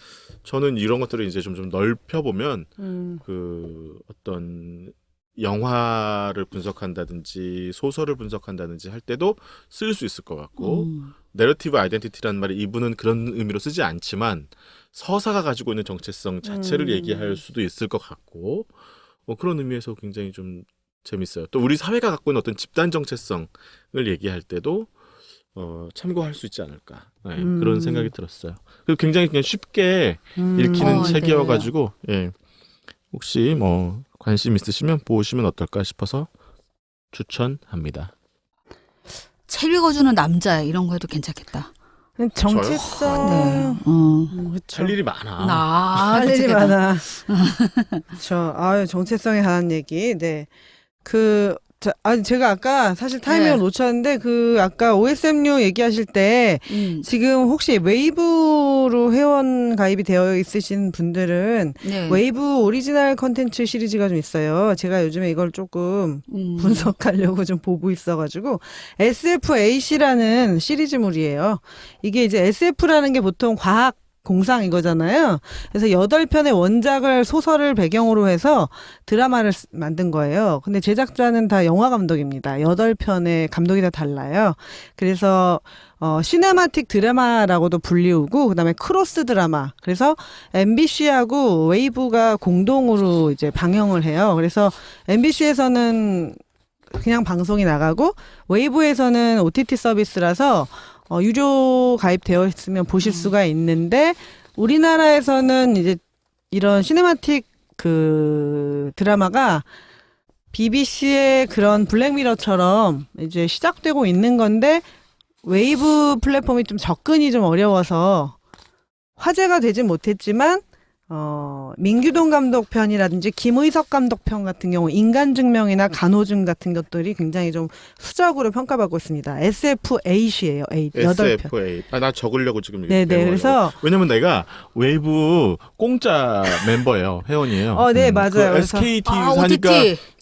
저는 이런 것들을 이제 좀 넓혀보면 그 어떤 영화를 분석한다든지 소설을 분석한다든지 할 때도 쓸 수 있을 것 같고, 내러티브 아이덴티티라는 말이 이분은 그런 의미로 쓰지 않지만 서사가 가지고 있는 정체성 자체를 얘기할 수도 있을 것 같고, 뭐 그런 의미에서 굉장히 좀 재밌어요. 또 우리 사회가 갖고 있는 어떤 집단 정체성을 얘기할 때도 참고할 수 있지 않을까, 그런 생각이 들었어요. 그리고 굉장히 그냥 쉽게 읽히는 책이어가지고 혹시 뭐 관심 있으시면 보시면 어떨까 싶어서 추천합니다. 책 읽어주는 남자 이런 거 해도 괜찮겠다. 정체성. 네. 그렇죠. 할 일이 많아. 할 일이 많아. 그렇죠. 정체성에 관한 얘기. 네. 제가 아까 사실 타이밍을 놓쳤는데, 아까 OSMU 얘기하실 때, 지금 혹시 웨이브로 회원 가입이 되어 있으신 분들은, 웨이브 오리지널 컨텐츠 시리즈가 좀 있어요. 제가 요즘에 이걸 조금 분석하려고 좀 보고 있어가지고, SFAC라는 시리즈물이에요. 이게 이제 SF라는 게 보통 과학, 공상 이거잖아요. 그래서 8편의 원작을 소설을 배경으로 해서 드라마를 만든 거예요. 근데 제작자는 다 영화 감독입니다. 8편의 감독이 다 달라요. 그래서 시네마틱 드라마라고도 불리우고, 그다음에 크로스 드라마. 그래서 MBC하고 웨이브가 공동으로 이제 방영을 해요. 그래서 MBC에서는 그냥 방송이 나가고, 웨이브에서는 OTT 서비스라서 유료 가입되어 있으면 보실 수가 있는데, 우리나라에서는 이제 이런 시네마틱 드라마가 BBC의 그런 블랙미러처럼 이제 시작되고 있는 건데, 웨이브 플랫폼이 좀 접근이 좀 어려워서 화제가 되진 못했지만, 민규동 감독 편이라든지 김의석 감독 편 같은 경우 인간증명이나 간호증 같은 것들이 굉장히 좀 수작으로 평가받고 있습니다. SFAC예요. 8편. SFA. 나 적으려고 지금. 네네. 그래서 왜냐면 내가 웨이브 공짜 멤버예요. 회원이에요. 네, 맞아요. 그 SKT 사니까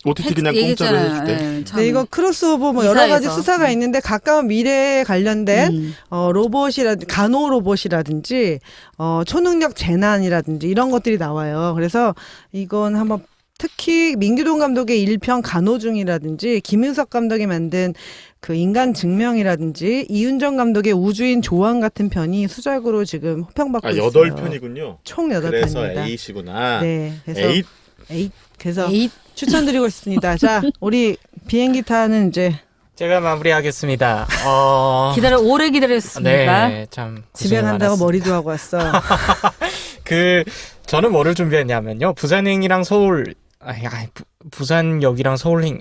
OTT 그냥 공짜로 해줄게. 네, 이거 크로스오버 뭐 여러 가지 수사가 있는데, 가까운 미래에 관련된 로봇이라든지 간호 로봇이라든지 초능력 재난이라든지 이런 것들이 나와요. 그래서 이건 한번, 특히 민규동 감독의 1편 간호중이라든지 김윤석 감독이 만든 그 인간 증명이라든지 이윤정 감독의 우주인 조항 같은 편이 수작으로 지금 호평받고 있어요. 8편이군요. 총 8편입니다. 그래서 A시구나. 네. 그래서 그래서 추천드리고 싶습니다. 자, 우리 비행기 타는 이제 제가 마무리하겠습니다. 오래 기다렸습니까? 네, 참 집에 간다고 머리도 하고 왔어. 저는 뭐를 준비했냐면요. 부산행이랑 서울, 부산역이랑 서울행,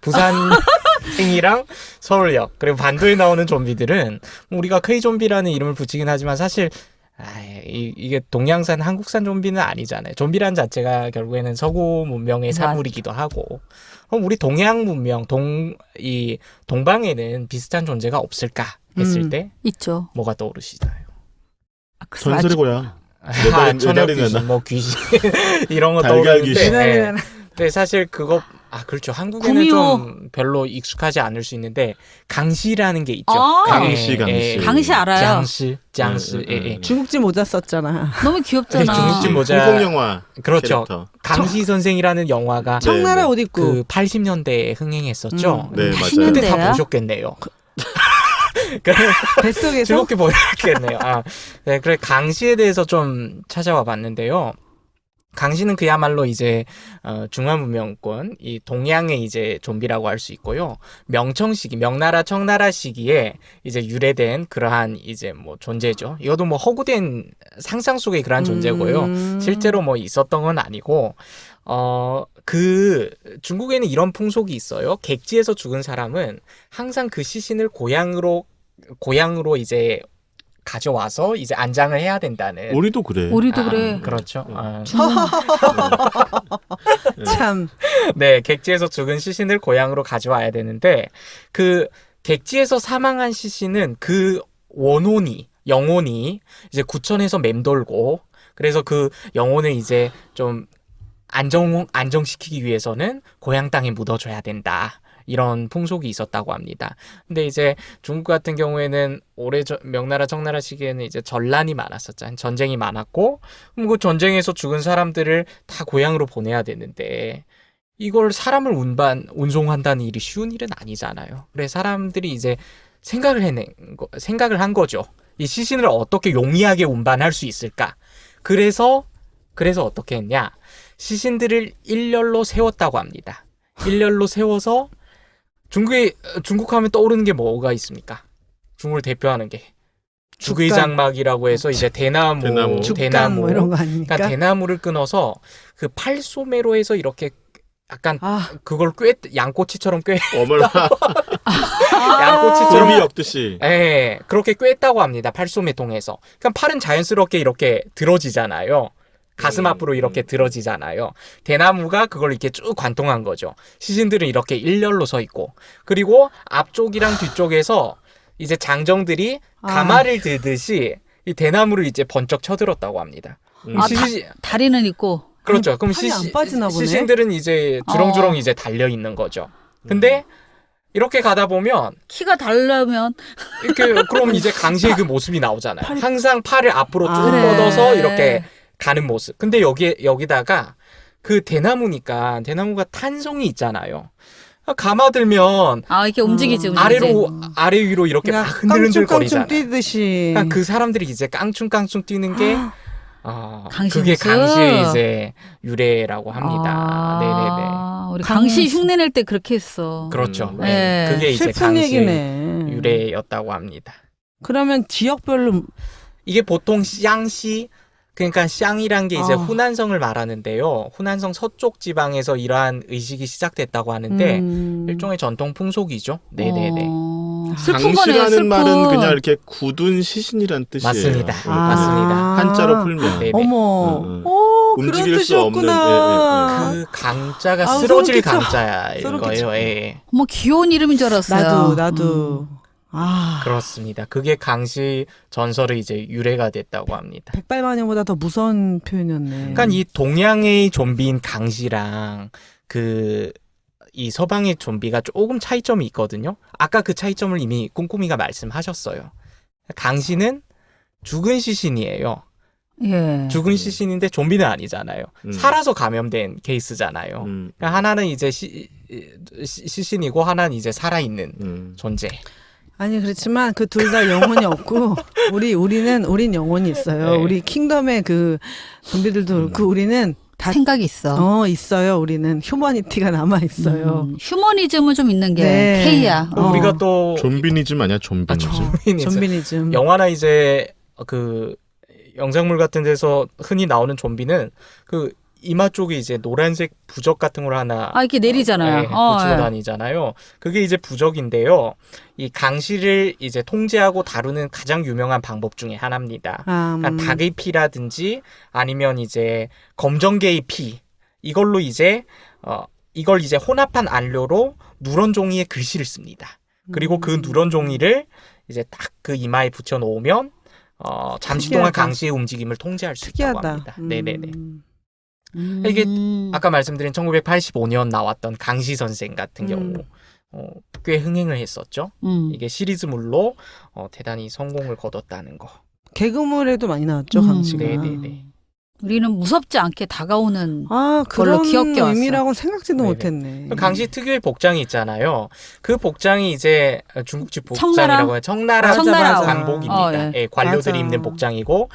부산행이랑 서울역, 그리고 반도에 나오는 좀비들은 우리가 K-좀비라는 이름을 붙이긴 하지만 사실 이게 동양산, 한국산 좀비는 아니잖아요. 좀비란 자체가 결국에는 서구 문명의 산물이기도 하고, 우리 동양 문명, 동방에는 비슷한 존재가 없을까 했을 때 있죠. 뭐가 떠오르시나요? 전설의 고향. 천여 귀신, 뭐 귀신 이런 거 달걀 떠오르는데 귀신. 네. 근데 사실 그거 그렇죠. 한국에는 구미호. 좀 별로 익숙하지 않을 수 있는데 강시라는 게 있죠. 강시. 강시 알아요. 장시. 예. 중국집 모자 썼잖아. 너무 귀엽잖아. 중국집 모자. 홍콩 영화. 그렇죠. 캐릭터. 강시 선생이라는 영화가 청나라 옷 입고. 그 80년대에 흥행했었죠. 네, 맞아요. 그때 다 80년대야? 보셨겠네요. 뱃속에서 즐겁게 보셨겠네요. 네, 그래 강시에 대해서 좀 찾아와 봤는데요. 강시는 그야말로 이제 중화문명권 이 동양의 이제 좀비라고 할 수 있고요. 명청 시기, 명나라 청나라 시기에 이제 유래된 그러한 이제 뭐 존재죠. 이것도 뭐 허구된 상상 속의 그러한 존재고요. 실제로 뭐 있었던 건 아니고 그 중국에는 이런 풍속이 있어요. 객지에서 죽은 사람은 항상 그 시신을 고향으로 이제 가져와서 이제 안장을 해야 된다는. 우리도 그래. 우리도 그래. 그렇죠. 참. 네, 객지에서 죽은 시신을 고향으로 가져와야 되는데 그 객지에서 사망한 시신은 그 영혼이 이제 구천에서 맴돌고 그래서 그 영혼을 이제 좀 안정시키기 위해서는 고향 땅에 묻어줘야 된다. 이런 풍속이 있었다고 합니다. 근데 이제 중국 같은 경우에는 명나라 청나라 시기에는 이제 전란이 많았었잖아요. 전쟁이 많았고 그럼 그 전쟁에서 죽은 사람들을 다 고향으로 보내야 되는데 이걸 사람을 운송한다는 일이 쉬운 일은 아니잖아요. 그래서 사람들이 이제 생각을 한 거죠. 이 시신을 어떻게 용이하게 운반할 수 있을까? 그래서 어떻게 했냐? 시신들을 일렬로 세웠다고 합니다. 일렬로 세워서 중국 하면 떠오르는 게 뭐가 있습니까? 중국을 대표하는 게 죽의장막이라고 해서 이제 대나무 죽감 뭐 이런 거 아닙니까? 그러니까 대나무를 끊어서 그 팔소매로 해서 이렇게 약간 그걸 양꼬치처럼 어머나. 양꼬치처럼 좀비 엮듯이. 예, 그렇게 꿰었다고 합니다. 팔소매 통해서. 그러니까 팔은 자연스럽게 이렇게 들어지잖아요. 가슴 앞으로 이렇게 들어지잖아요. 대나무가 그걸 이렇게 쭉 관통한 거죠. 시신들은 이렇게 일렬로 서 있고 그리고 앞쪽이랑 뒤쪽에서 이제 장정들이 가마를 들듯이 이 대나무를 이제 번쩍 쳐들었다고 합니다. 다리는 있고. 그렇죠. 그럼 팔이 안 빠지나 보네. 시신들은 이제 주렁주렁 이제 달려 있는 거죠. 근데 이렇게 가다 보면 키가 다르면 이렇게 그럼 이제 강시의 그 모습이 나오잖아요. 항상 팔을 앞으로 쭉 뻗어서 이렇게 가는 모습. 근데 여기다가 그 대나무니까 대나무가 탄성이 있잖아요. 감아들면 이렇게 움직이지. 아래 위로 이렇게 막 흔들흔들 거리잖아요. 뛰듯이. 그러니까 그 사람들이 이제 깡충깡충 뛰는 게 강시 그게 모습? 강시의 이제 유래라고 합니다. 네네네. 우리 강시 흉내 낼 때 그렇게 했어. 그렇죠. 네. 그게 이제 슬픈 강시의 얘기네. 유래였다고 합니다. 그러면 지역별로 이게 보통 쌍시 그러니까 쌍이란 게 이제 후난성을 말하는데요. 후난성 서쪽 지방에서 이러한 의식이 시작됐다고 하는데 일종의 전통 풍속이죠. 네네네. 슬픈 거네요. 강시라는 말은 그냥 이렇게 굳은 시신이란 뜻이에요. 맞습니다. 네. 맞습니다. 한자로 풀면. 네네. 어머. 그런 움직일 수 없는. 뜻이었구나. 그 강자가 아우, 쓰러질 소름 끼쳐. 강자일 소름 거예요. 끼쳐. 예. 뭐 귀여운 이름인 줄 알았어요. 나도. 그렇습니다. 그게 강시 전설의 이제 유래가 됐다고 합니다. 백발마녀보다 더 무서운 표현이었네. 그러니까 이 동양의 좀비인 강시랑 이 서방의 좀비가 조금 차이점이 있거든요. 아까 그 차이점을 이미 꼼꼼이가 말씀하셨어요. 강시는 죽은 시신이에요. 예. 죽은 시신인데 좀비는 아니잖아요. 살아서 감염된 케이스잖아요. 그러니까 하나는 이제 시신이고 하나는 이제 살아있는 존재. 아니 그렇지만 그 둘 다 영혼이 없고 우린 영혼이 있어요. 네. 우리 킹덤의 그 좀비들도 그렇고 우리는 다 생각이 있어. 있어요. 우리는 휴머니티가 남아 있어요. 휴머니즘은 좀 있는 게 네. K야. 우리가 또 좀비니즘 아니야? 좀비니즘. 좀비니즘. 영화나 이제 그 영상물 같은 데서 흔히 나오는 좀비는 그 이마 쪽에 이제 노란색 부적 같은 걸 하나 이렇게 내리잖아요. 붙이고 다니잖아요. 그게 이제 부적인데요. 이 강시를 이제 통제하고 다루는 가장 유명한 방법 중에 하나입니다. 그러니까 닭의 피라든지 아니면 이제 검정개의 피 이걸로 이제 이걸 이제 혼합한 안료로 누런 종이에 글씨를 씁니다. 그리고 그 누런 종이를 이제 딱 그 이마에 붙여 놓으면 잠시 특이하다. 동안 강씨의 움직임을 통제할 수 있다고 특이하다. 합니다. 네네네. 이게 아까 말씀드린 1985년 나왔던 강씨 선생 같은 경우 꽤 흥행을 했었죠. 이게 시리즈물로 대단히 성공을 거뒀다는 거. 개그물에도 많이 나왔죠, 강씨가. 네네네. 우리는 무섭지 않게 다가오는 아, 걸로 그런 귀엽게 왔어. 의미라고는 생각지도 네네. 못했네. 강씨 특유의 복장이 있잖아요. 그 복장이 이제 중국집 청나라? 복장이라고 해요. 청나라 청나라. 관복입니다. 예. 예, 관료들이 맞아. 입는 복장이고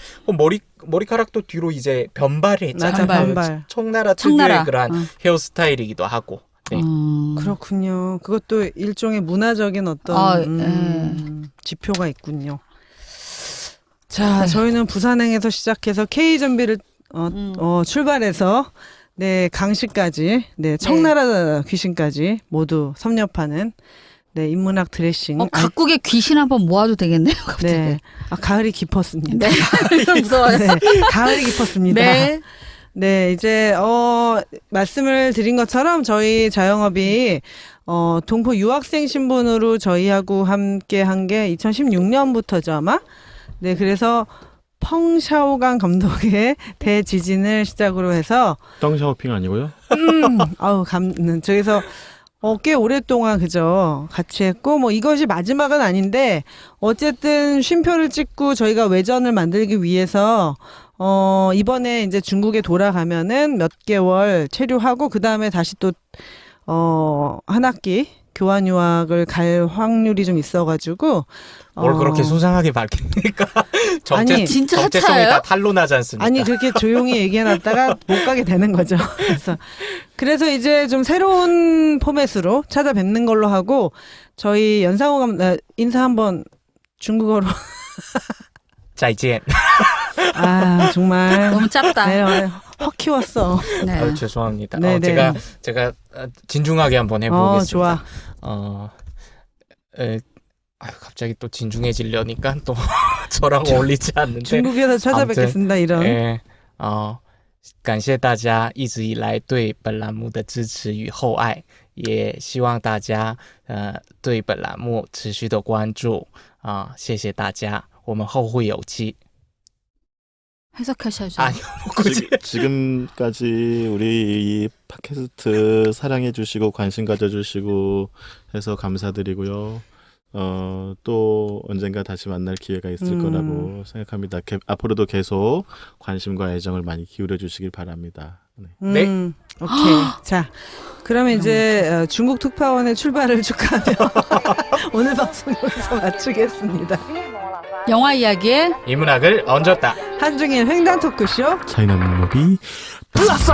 머리카락도 뒤로 이제 변발을 했잖아요. 맞아, 변발. 청나라 특유의 그러한 헤어스타일이기도 하고. 네. 그렇군요. 그것도 일종의 문화적인 어떤 네. 지표가 있군요. 자, 저희는 부산행에서 시작해서 K전비를 출발해서 네, 강씨까지, 네, 청나라 귀신까지 모두 섭렵하는 네, 인문학 드레싱. 각국의 귀신 한번 모아도 되겠네요. 갑자기. 네. 아, 가을이 깊었습니다. 네. 무서워요. 네, 가을이 깊었습니다. 네. 네, 이제 말씀을 드린 것처럼 저희 자영업이 동포 유학생 신분으로 저희하고 함께 한 게 2016년부터죠, 아마. 네, 그래서 펑샤오강 감독의 대지진을 시작으로 해서 덩샤오핑 아니고요? 저기서 꽤 오랫동안 그죠 같이 했고 뭐 이것이 마지막은 아닌데 어쨌든 쉼표를 찍고 저희가 외전을 만들기 위해서 이번에 이제 중국에 돌아가면은 몇 개월 체류하고 그 다음에 다시 또 한 학기 교환 유학을 갈 확률이 좀 있어가지고 뭘 그렇게 수상하게 밝힙니까? 아니, 진짜 정체성이 하차예요? 다 탄로나지 않습니까? 아니 그렇게 조용히 얘기해놨다가 못 가게 되는 거죠. 그래서 이제 좀 새로운 포맷으로 찾아뵙는 걸로 하고 저희 연상호 인사 한번 중국어로. 再见. 아 정말 너무 짧다. 네, 확 키웠어. 네. 죄송합니다. 네네. 제가 진중하게 한번 해보겠습니다. 좋아. 갑자기 또 진중해지려니까 또 저랑 어울리지 않는데. 중국에서 찾아뵙겠습니다. 이런. 예, 感谢大家一直以来对本栏目的支持与厚爱，也希望大家对本栏目持续的关注谢谢大家，我们后会有期。 해석하셔야죠. 아니요, 굳이. 지금까지 우리 이 팟캐스트 사랑해주시고 관심 가져주시고 해서 감사드리고요. 또 언젠가 다시 만날 기회가 있을 거라고 생각합니다. 앞으로도 계속 관심과 애정을 많이 기울여 주시길 바랍니다. 네. 오케이. 자, 그러면 이제 중국 특파원의 출발을 축하하며 오늘 방송 여기서 마치겠습니다. 영화 이야기에 인문학을 얹었다. 한중일 횡단 토크쇼 차이나 능력이 플러스!